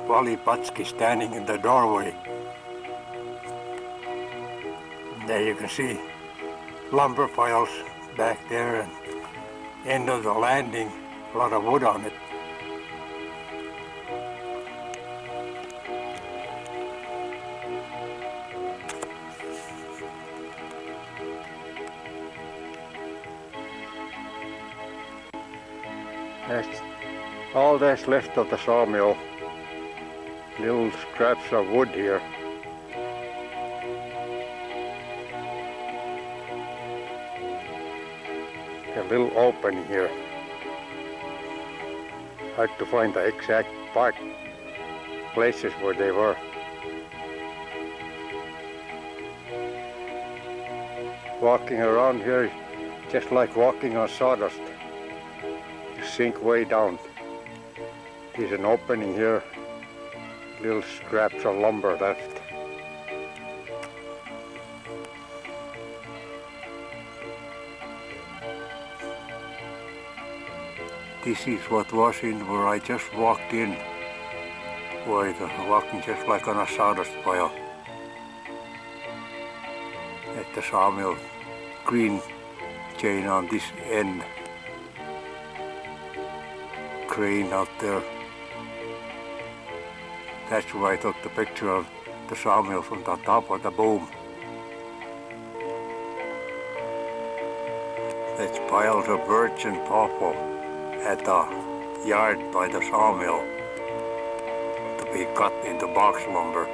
Wally Patsky standing in the doorway. There you can see lumber piles back there and end of the landing, a lot of wood on it. That's all that's left of the sawmill. Little scraps of wood here. A little opening here. Hard to find the exact places where they were. Walking around here is just like walking on sawdust. You sink way down. There's an opening here. Little scraps of lumber left. This is what was in where I just walked in. Where I was walking just like on a sawdust pile. At the sawmill, green chain on this end. Crane out there. That's where I took the picture of the sawmill from the top of the boom. That's piles of birch and pawpaw at the yard by the sawmill to be cut into box lumber.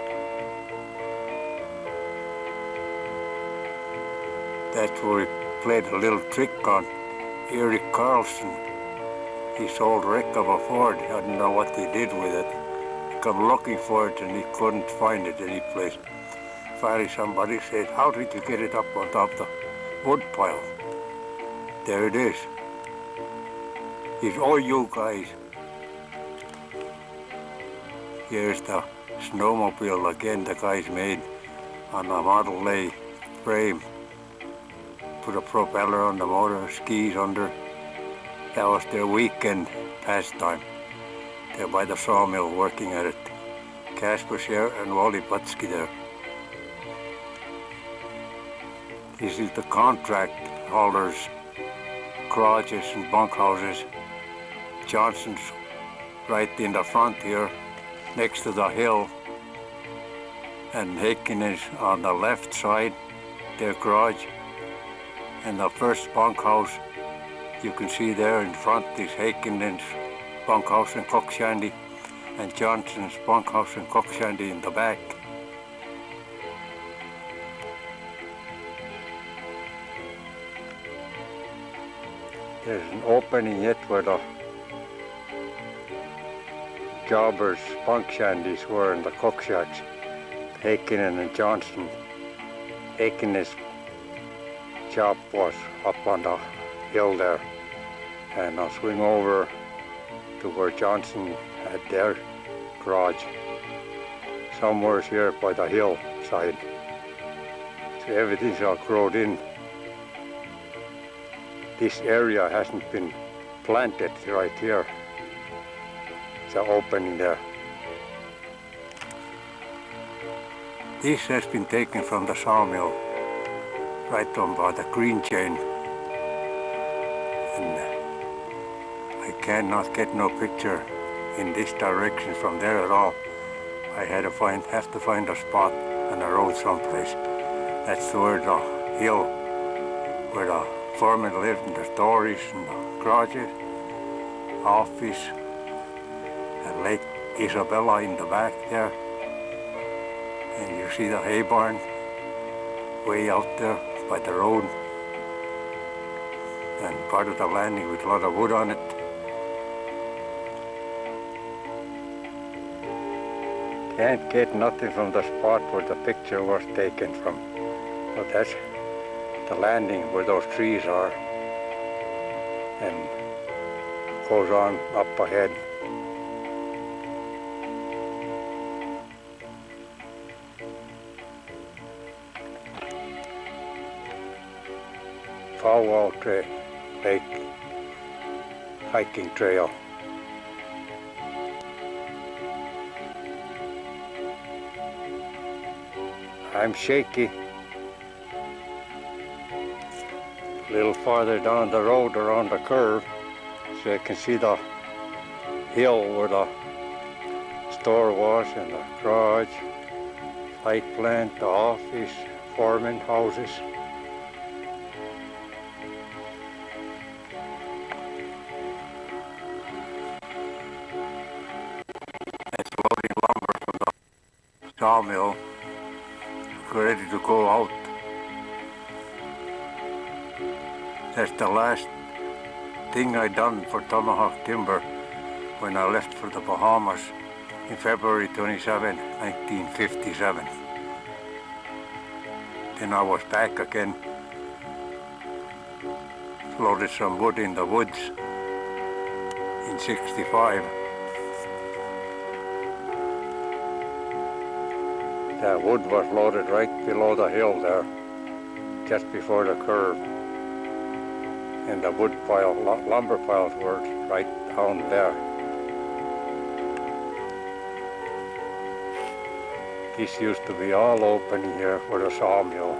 That's where we played a little trick on Eric Carlson. He sold Rick of a Ford. I don't know what he did with it. He come looking for it and he couldn't find it any place. Finally somebody said, how did you get it up on top of the wood pile? There it is. It's all you guys. Here's the snowmobile again the guys made on a Model A frame. Put a propeller on the motor, skis under. That was their weekend pastime. They're by the sawmill working at it. Kasper Scher and Wally Butsky there. This is the contract holders, garages and bunkhouses. Johnson's right in the front here, next to the hill. And Haken is on the left side, their garage. And the first bunkhouse you can see there in front is Haken's bunkhouse and cook shanty, and Johnson's bunkhouse and cook shanty in the back. There's an opening yet where the jobbers' bunk shanties were in the cook shacks. Haken and Johnson. Haken's shop was up on the hill there, and I'll swing over to where Johnson had their garage, somewhere here by the hillside. So everything's all grown in. This area hasn't been planted right here. It's an opening there. This has been taken from the sawmill, right on by the green chain. And I cannot get no picture in this direction from there at all. I have to find a spot on the road someplace. That's where the hill, where the foreman lived, and the stories and the garages, office, and Lake Isabella in the back there. And you see the hay barn way out there by the road, and part of the landing with a lot of wood on it. Can't get nothing from the spot where the picture was taken from, but that's the landing where those trees are, and goes on up ahead. Powwow Lake hiking trail. I'm shaky. A little farther down the road around the curve, so you can see the hill where the store was, and the garage, light plant, the office, foreman houses. That's loading lumber from the sawmill, ready to go out. That's the last thing I done for Tomahawk Timber when I left for the Bahamas in February 27, 1957. Then I was back again, loaded some wood in the woods in 65. That wood was loaded right below the hill there, just before the curve. And the wood pile, lumber piles were right down there. This used to be all open here for the sawmill,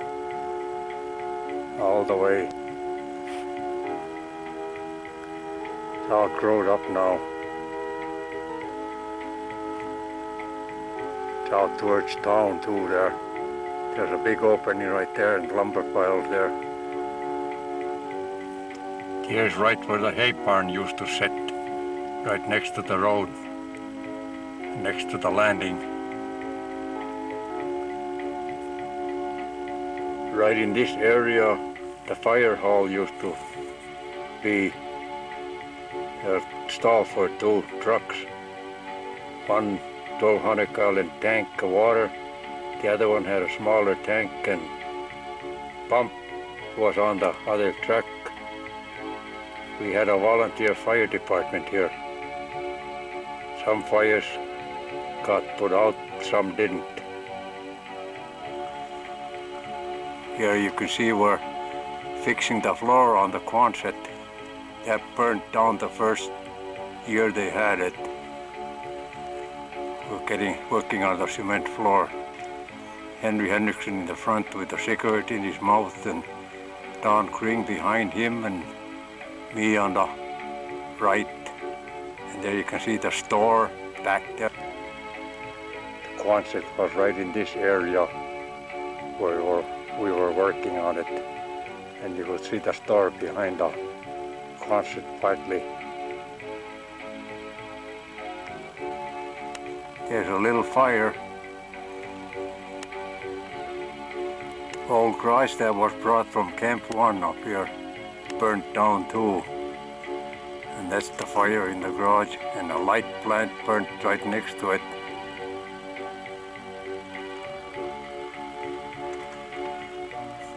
all the way. It's all grown up now. It's out towards town too there. There's a big opening right there and lumber piles there. Here's right where the hay barn used to sit, right next to the road, next to the landing. Right in this area, the fire hall used to be a stall for 2 trucks. One 1,200-gallon tank of water, the other one had a smaller tank, and pump was on the other truck. We had a volunteer fire department here. Some fires got put out, some didn't. Here you can see we're fixing the floor on the Quonset. That burnt down the first year they had it. We're working on the cement floor. Henry Hendrickson in the front with a cigarette in his mouth, and Don Kring behind him, and me on the right. And there you can see the store back there. The Quonset was right in this area where we were working on it. And you could see the store behind the Quonset partly. There's a little fire. Old garage that was brought from Camp 1 up here, burnt down too. And that's the fire in the garage, and a light plant burnt right next to it.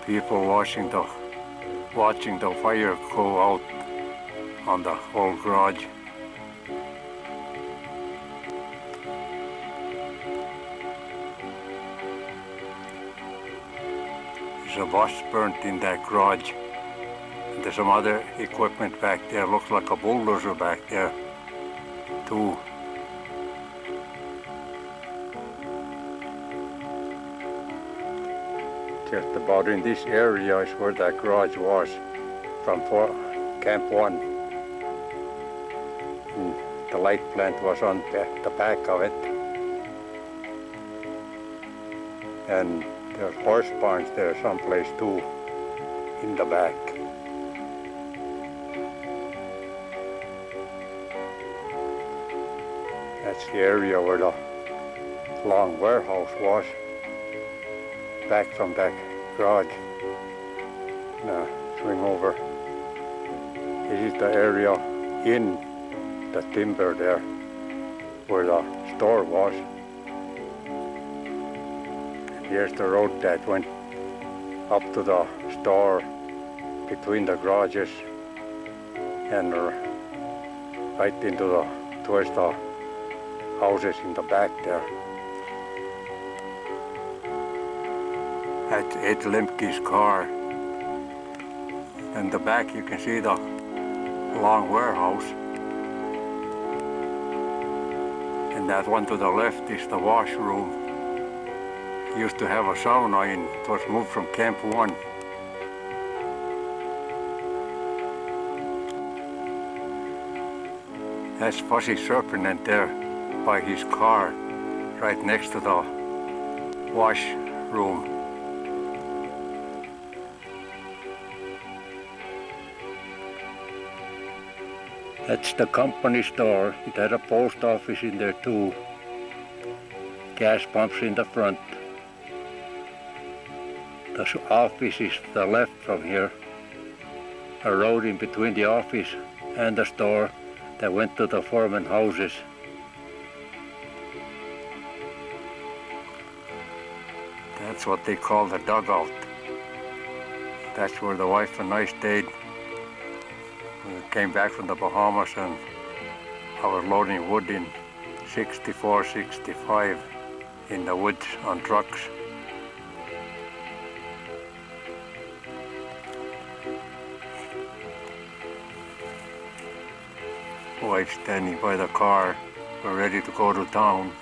People watching the fire go out on the old garage. There's a bus burnt in that garage. There's some other equipment back there. Looks like a bulldozer back there too. Just about in this area is where that garage was from Camp 1. And the light plant was on the back of it. And there's horse barns there someplace too, in the back. That's the area where the long warehouse was, back from that garage. Now, swing over. This is the area in the timber there, where the store was. Here's the road that went up to the store between the garages and right into towards the houses in the back there. That's Ed Lemke's car. In the back you can see the long warehouse. And that one to the left is the washroom. Used to have a sauna in, it was moved from Camp 1. That's Fuzzy Serpent there by his car, right next to the washroom. That's the company store. It had a post office in there too. gas pumps in the front. The office is to the left from here. A road in between the office and the store that went to the foreman houses. That's what they call the dugout. That's where the wife and I stayed. We came back from the Bahamas and I was loading wood in 64, 65 in the woods on trucks. Wife standing by the car. We're ready to go to town.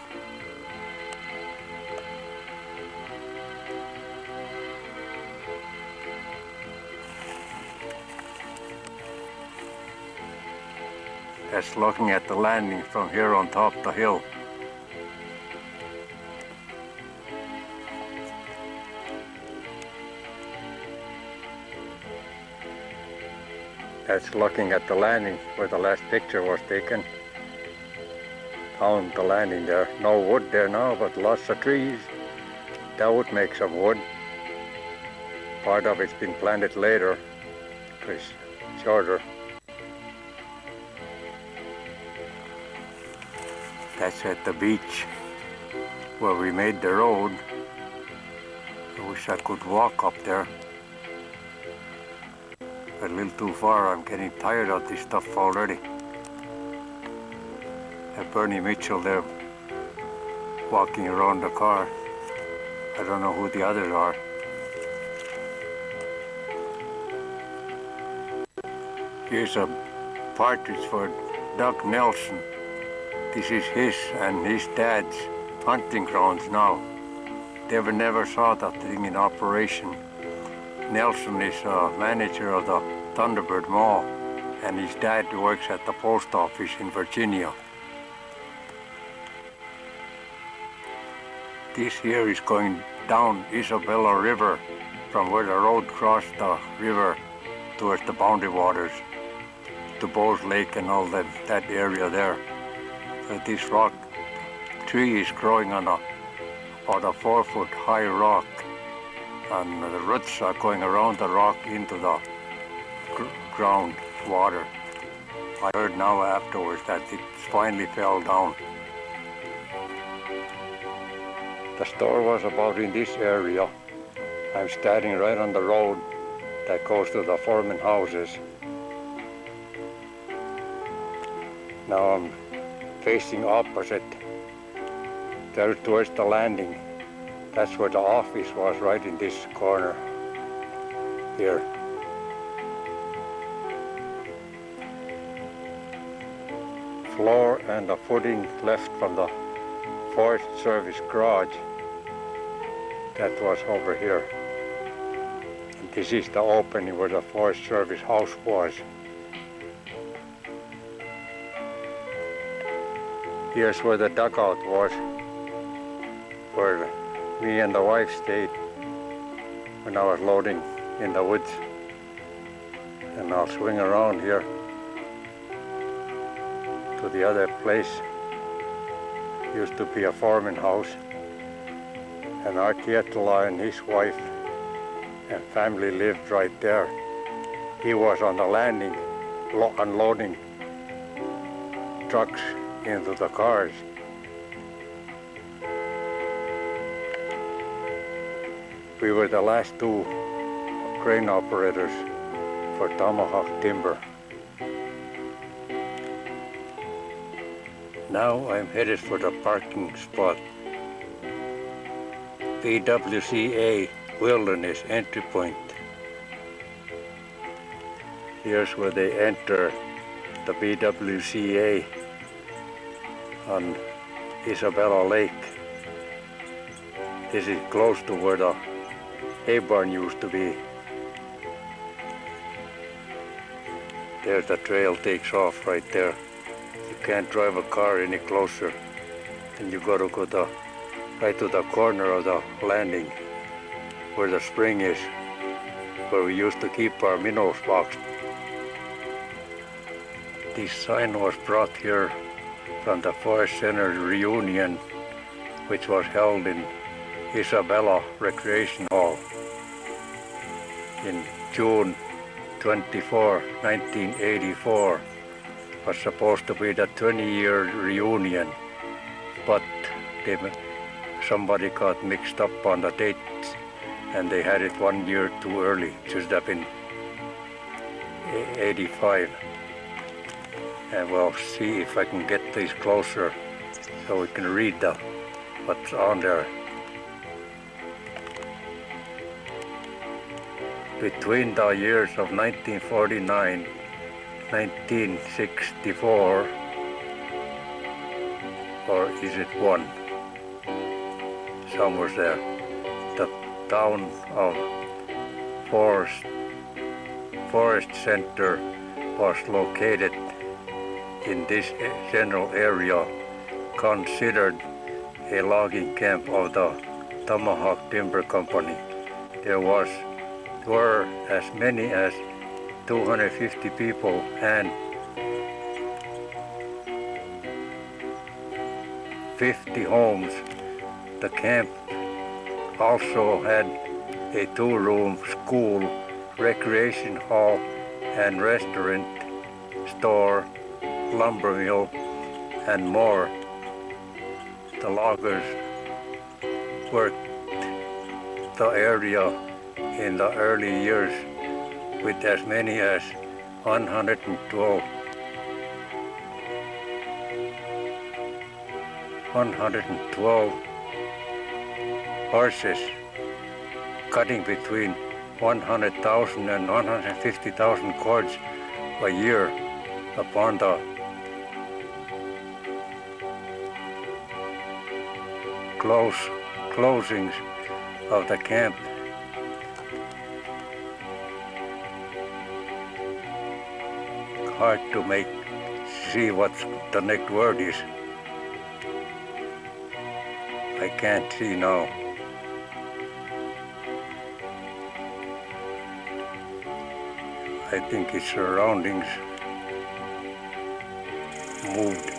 That's looking at the landing from here on top the hill. That's looking at the landing where the last picture was taken. Found the landing there. No wood there now, but lots of trees. That would make some wood. Part of it's been planted later, because it's shorter. That's at the beach where we made the road. I wish I could walk up there. A little too far. I'm getting tired of this stuff already. Bernie Mitchell there walking around the car. I don't know who the others are. Here's a partridge for Doug Nelson. This is his and his dad's hunting grounds now. They never saw that thing in operation. Nelson is a manager of the Thunderbird Mall, and his dad works at the post office in Virginia. This here is going down Isabella River from where the road crossed the river towards the Boundary Waters to Bowes Lake and all that area there. So this rock tree is growing on about a 4-foot high rock, and the roots are going around the rock into the ground water. I heard now afterwards that it finally fell down. The store was about in this area. I'm standing right on the road that goes to the foreman houses. Now I'm facing opposite there towards the landing. That's where the office was, right in this corner here. Floor and the footing left from the Forest Service garage. That was over here. And this is the opening where the Forest Service house was. Here's where the dugout was, where me and the wife stayed when I was loading in the woods. And I'll swing around here to the other place. Used to be a foreman house, and Hautala and his wife and family lived right there. He was on the landing unloading trucks into the cars. We were the last two crane operators for Tomahawk Timber. Now I'm headed for the parking spot. BWCA Wilderness Entry Point. Here's where they enter the BWCA on Isabella Lake. This is close to where the hay barn used to be. There the trail takes off right there. You can't drive a car any closer, and you gotta go right to the corner of the landing where the spring is, where we used to keep our minnows boxed. This sign was brought here from the Forest Center reunion which was held in Isabella Recreation Hall in June 24, 1984. Was supposed to be the 20-year reunion, but somebody got mixed up on the dates and they had it 1 year too early. It should have been 85. And we'll see if I can get these closer so we can read what's on there. Between the years of 1949 1964, or is it one? Somewhere there. The town of Forest Center was located in this general area, considered a logging camp of the Tomahawk Timber Company. There were as many as 250 people and 50 homes. The camp also had a 2-room school, recreation hall, and restaurant, store, lumber mill, and more. The loggers worked the area in the early years with as many as 112 horses, cutting between 100,000 and 150,000 cords a year upon the closings of the camp. Hard to see what the next word is. I can't see now. I think its surroundings moved.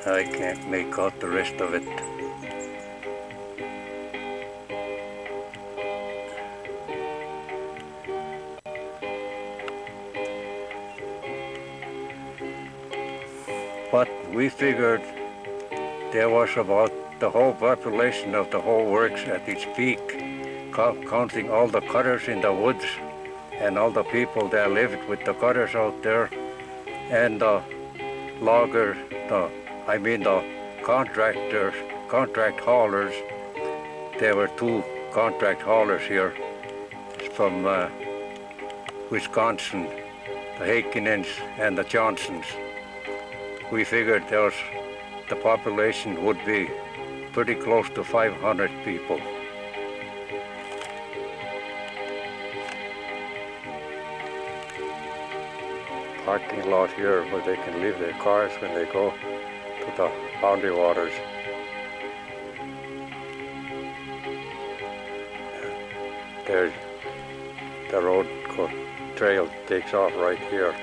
I can't make out the rest of it. But we figured there was about the whole population of the whole works at its peak, counting all the cutters in the woods and all the people that lived with the cutters out there, and the loggers, the contract haulers. There were 2 contract haulers here from Wisconsin, the Hakinens and the Johnsons. We figured the population would be pretty close to 500 people. Parking lot here where they can leave their cars when they go to the boundary waters. There's the road trail takes off right here.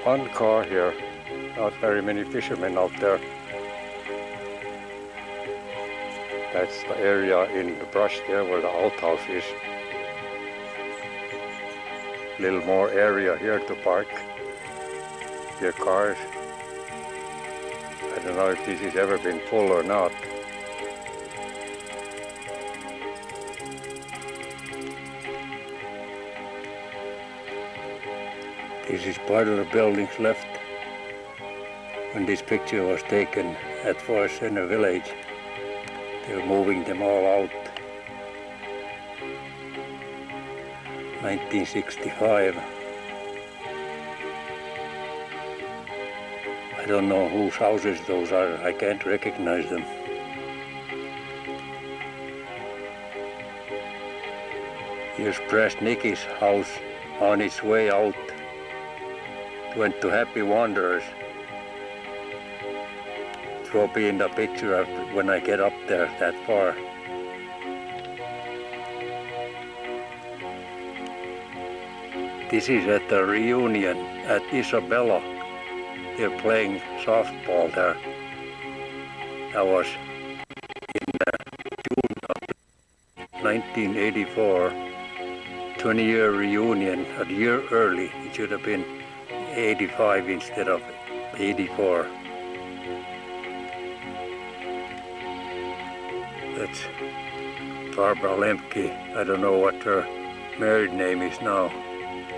One car here, not very many fishermen out there. That's the area in the brush there where the outhouse is. Little more area here to park your cars. I don't know if this has ever been full or not. This is part of the buildings left when this picture was taken at Forest Center Village. They were moving them all out. 1965. I don't know whose houses those are. I can't recognize them. Here's Prasnicki's house on its way out. Went to Happy Wanderers. This will be in the picture when I get up there that far. This is at the reunion at Isabella. They're playing softball there. That was in June of 1984. 20-year reunion, a year early. It should have been 85 instead of 84. That's Barbara Lemke. I don't know what her married name is now.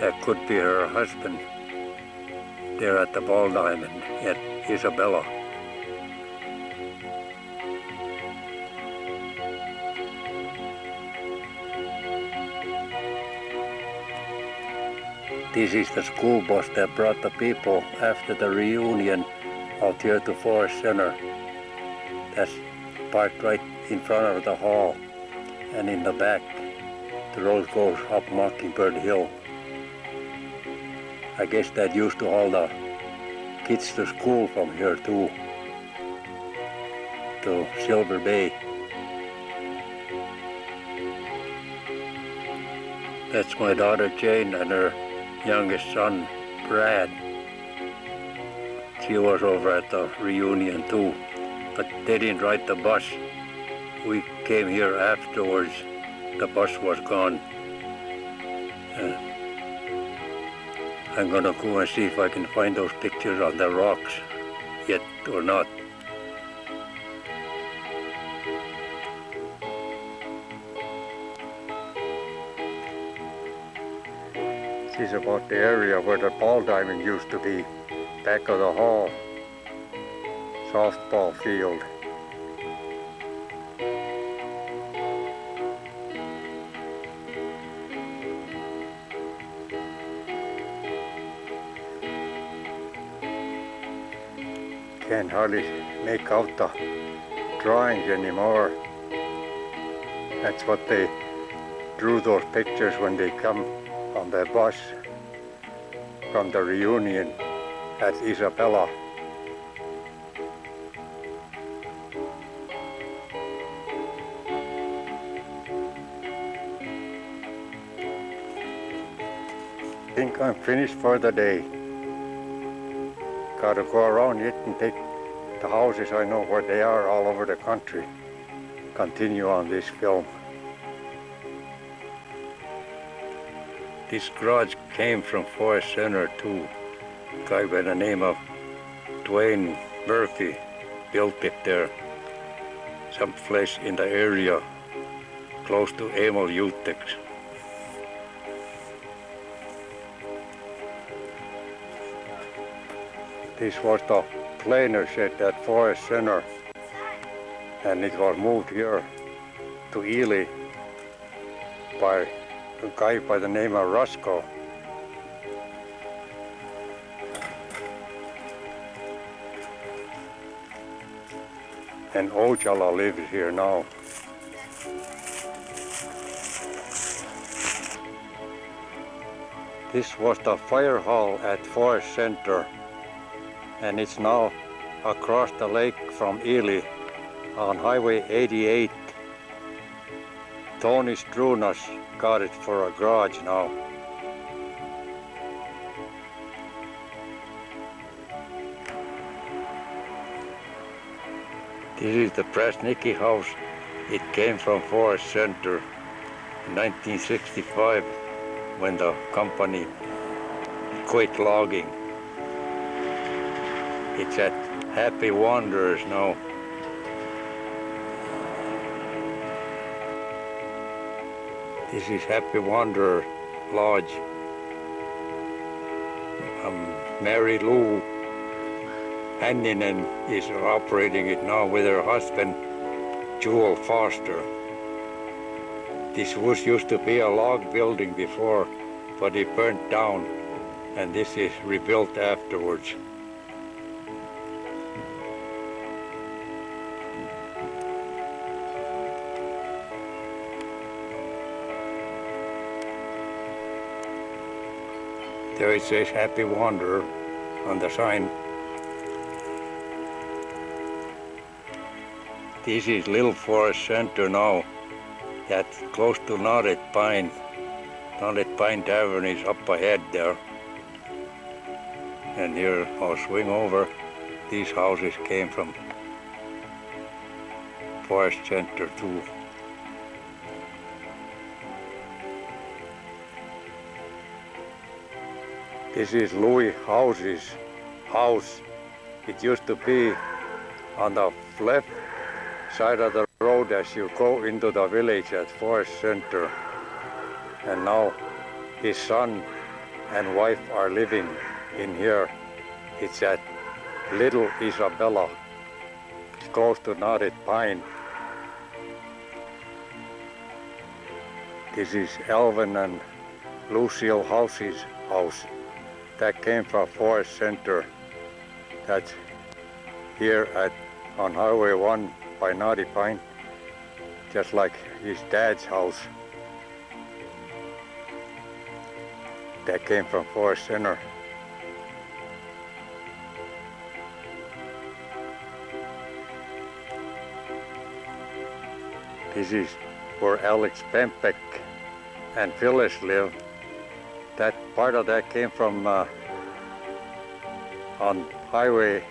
That could be her husband. They're at the Ball Diamond at Isabella. This is the school bus that brought the people after the reunion out here to Forest Center. That's parked right in front of the hall, and in the back the road goes up Mockingbird Hill. I guess that used to haul the kids to school from here too, to Silver Bay. That's my daughter Jane and her youngest son Brad. She was over at the reunion too, but they didn't ride the bus. We came here afterwards. The bus was gone. I'm gonna go and see if I can find those pictures on the rocks yet or not. This is about the area where the ball diamond used to be, back of the hall, softball field. Can't hardly make out the drawings anymore. That's what they drew those pictures when they come on the bus from the reunion at Isabella. I think I'm finished for the day. Gotta go around yet and take the houses I know where they are all over the country. Continue on this film. This garage came from Forest Center too. A guy by the name of Dwayne Murphy built it there. Some place in the area close to Emil Utex. This was the planer shed at Forest Center, and it was moved here to Ely by a guy by the name of Roscoe. And Hautala lives here now. This was the fire hall at Forest Center, and it's now across the lake from Ely on Highway 88. Tony Strunas got it for a garage now. This is the Prasnicki house. It came from Forest Center in 1965 when the company quit logging. It's at Happy Wanderers now. This is Happy Wanderer Lodge. Mary Lou Hanninen is operating it now with her husband, Jewel Foster. This used to be a log building before, but it burnt down, and this is rebuilt afterwards. There it says Happy Wanderer on the sign. This is Little Forest Center now. That's close to Narrated Pine. Narrated Pine Tavern is up ahead there. And here I'll swing over. These houses came from Forest Center too. This is Louis House's house. It used to be on the left side of the road as you go into the village at Forest Center. And now his son and wife are living in here. It's at Little Isabella. It's close to Narrated Pine. This is Alvin and Lucille House's house. That came from Forest Center. That's here on Highway 1 by Narrated Pine, just like his dad's house. That came from Forest Center. This is where Alex Pempek and Phyllis live. That part of that came from on highway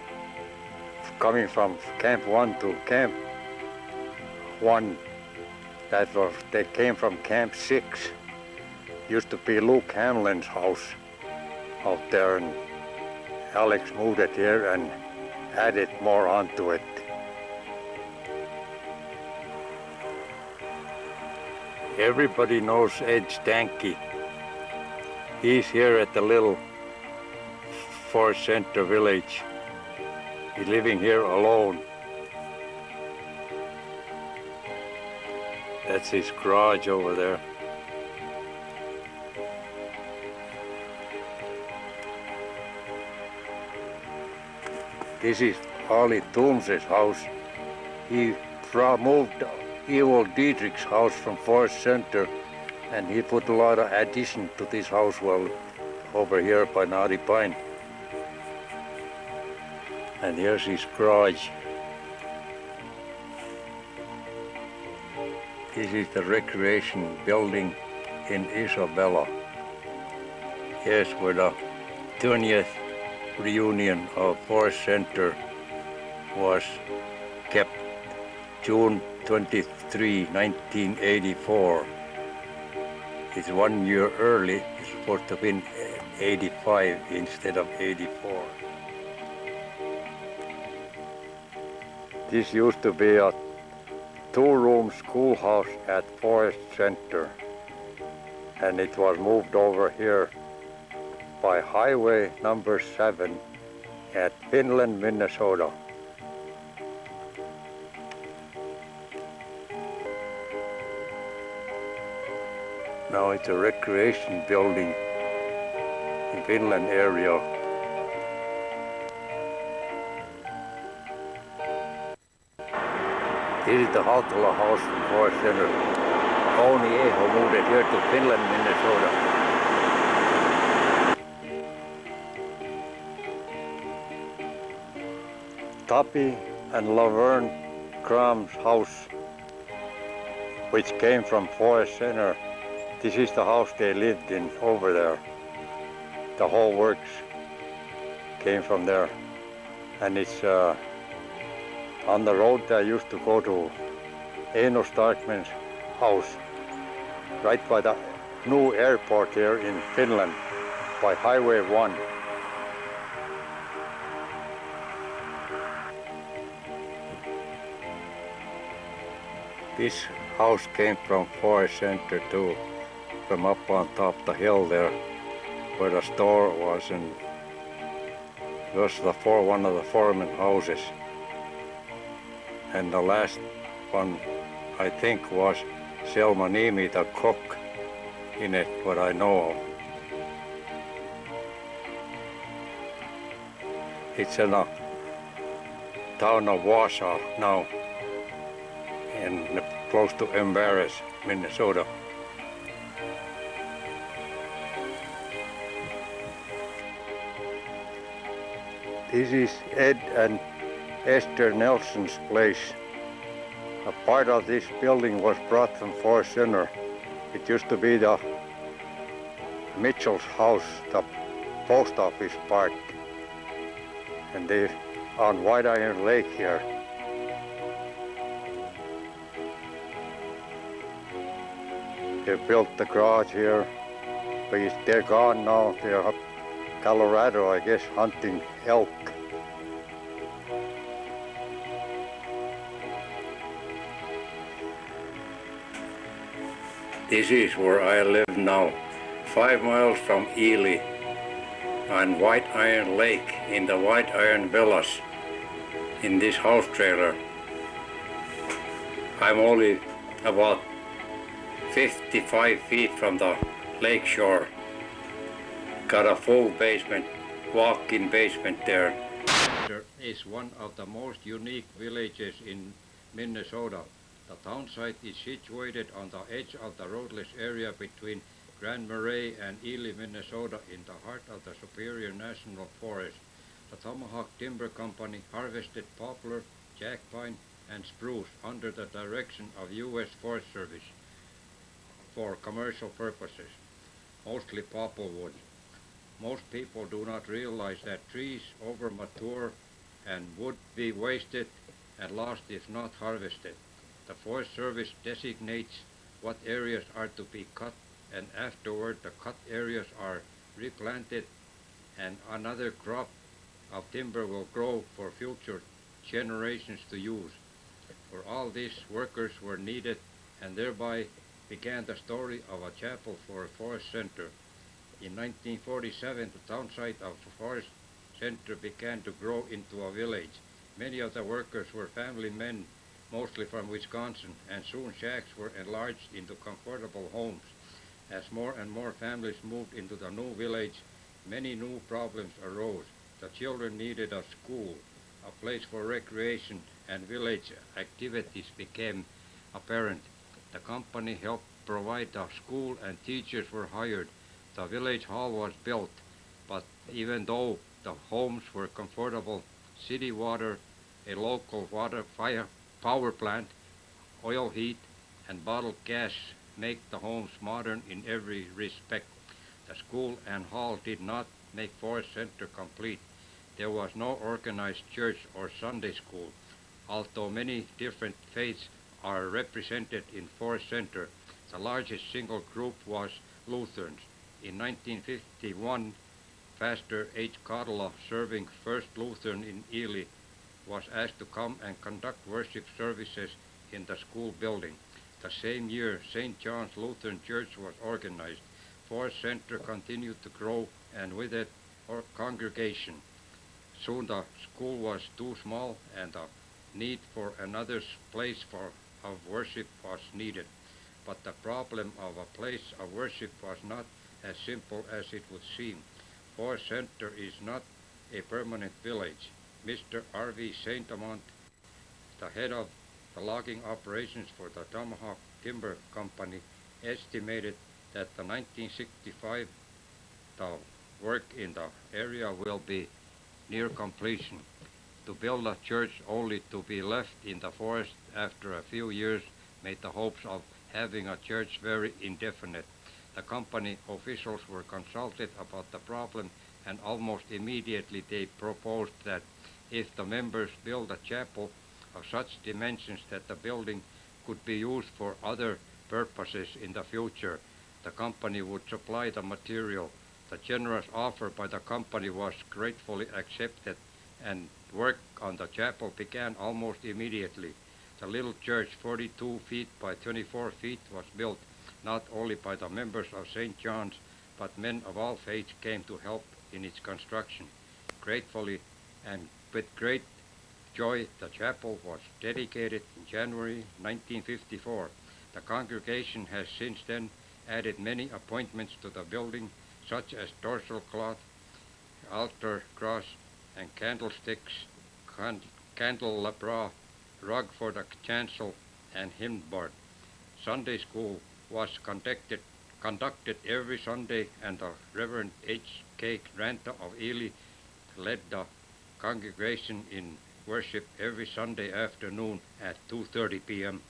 coming from Camp 1 to Camp 1. They came from Camp 6. Used to be Luke Hamlin's house out there, and Alex moved it here and added more onto it. Everybody knows Ed Stanky. He's here at the Little Forest Center village. He's living here alone. That's his garage over there. This is Harley Toombs' house. He moved Evil Dietrich's house from Forest Center, and he put a lot of addition to this house over here by Narrated Pine. And here's his garage. This is the recreation building in Isabella. Here's where the 20th reunion of Forest Center was kept, June 23, 1984. It's 1 year early. It's supposed to have been 85 instead of 84. This used to be a two-room schoolhouse at Forest Center, and it was moved over here by Highway number 7 at Finland, Minnesota. Now it's a recreation building in Finland area. This is the Hautala house from Forest Center. Tony Eho moved it here to Finland, Minnesota. Tapi and Laverne Graham's house, which came from Forest Center. This is the house they lived in over there. The whole works came from there. And it's on the road that I used to go to Eino Starkman's house, right by the new airport here in Finland, by Highway 1. This house came from Forest Center too, from up on top the hill there, where the store was, and it was one of the foreman houses. And the last one, I think, was Selma Niemi, the cook, in it, what I know of. It's in the town of Wausau now, and close to Embarrass, Minnesota. This is Ed and Esther Nelson's place. A part of this building was brought from Forest Center. It used to be the Mitchell's house, the post office part. And they on White Iron Lake here. They built the garage here, but they're gone now. They're up Colorado, I guess, hunting elk. This is where I live now, 5 miles from Ely, on White Iron Lake in the White Iron Villas, in this house trailer. I'm only about 55 feet from the lake shore. Got a full basement, walk-in basement there.
Is one of the most unique villages in Minnesota. The town site is situated on the edge of the roadless area between Grand Marais and Ely, Minnesota, in the heart of the Superior National Forest. The Tomahawk Timber Company harvested poplar, jack pine, and spruce under the direction of U.S. Forest Service for commercial purposes, mostly poplarwood. Most people do not realize that trees over-mature and would be wasted and lost if not harvested. The Forest Service designates what areas are to be cut, and afterward the cut areas are replanted and another crop of timber will grow for future generations to use. For all this, workers were needed, and thereby began the story of a chapel for a forest center. In 1947, the town site of the forest center began to grow into a village. Many of the workers were family men, mostly from Wisconsin, and soon shacks were enlarged into comfortable homes. As more and more families moved into the new village, many new problems arose. The children needed a school, a place for recreation, and village activities became apparent. The company helped provide the school and teachers were hired. The village hall was built, but even though the homes were comfortable, city water, a local power plant, oil heat, and bottled gas make the homes modern in every respect. The school and hall did not make Forest Center complete. There was no organized church or Sunday school. Although many different faiths are represented in Forest Center, the largest single group was Lutherans. In 1951, Pastor H. Hautala, serving First Lutheran in Ely, was asked to come and conduct worship services in the school building. The same year, St. John's Lutheran Church was organized. Forest Center continued to grow, and with it, our congregation. Soon the school was too small, and the need for another place of worship was needed. But the problem of a place of worship was not as simple as it would seem. Forest Center is not a permanent village. Mr. R.V. St. Amant, the head of the logging operations for the Tomahawk Timber Company, estimated that the 1965 the work in the area will be near completion. To build a church only to be left in the forest after a few years made the hopes of having a church very indefinite. The company officials were consulted about the problem, and almost immediately they proposed that if the members build a chapel of such dimensions that the building could be used for other purposes in the future, the company would supply the material. The generous offer by the company was gratefully accepted, and work on the chapel began almost immediately. The little church, 42 feet by 24 feet, was built not only by the members of St. John's, but men of all faiths came to help in its construction. Gratefully and with great joy, the chapel was dedicated in January 1954. The congregation has since then added many appointments to the building, such as dorsal cloth, altar cross, and candlesticks, candelabra, rug for the chancel, and hymnboard. Sunday school was conducted every Sunday, and the Reverend H. K. Ranta of Ely led the congregation in worship every Sunday afternoon at 2:30 p.m.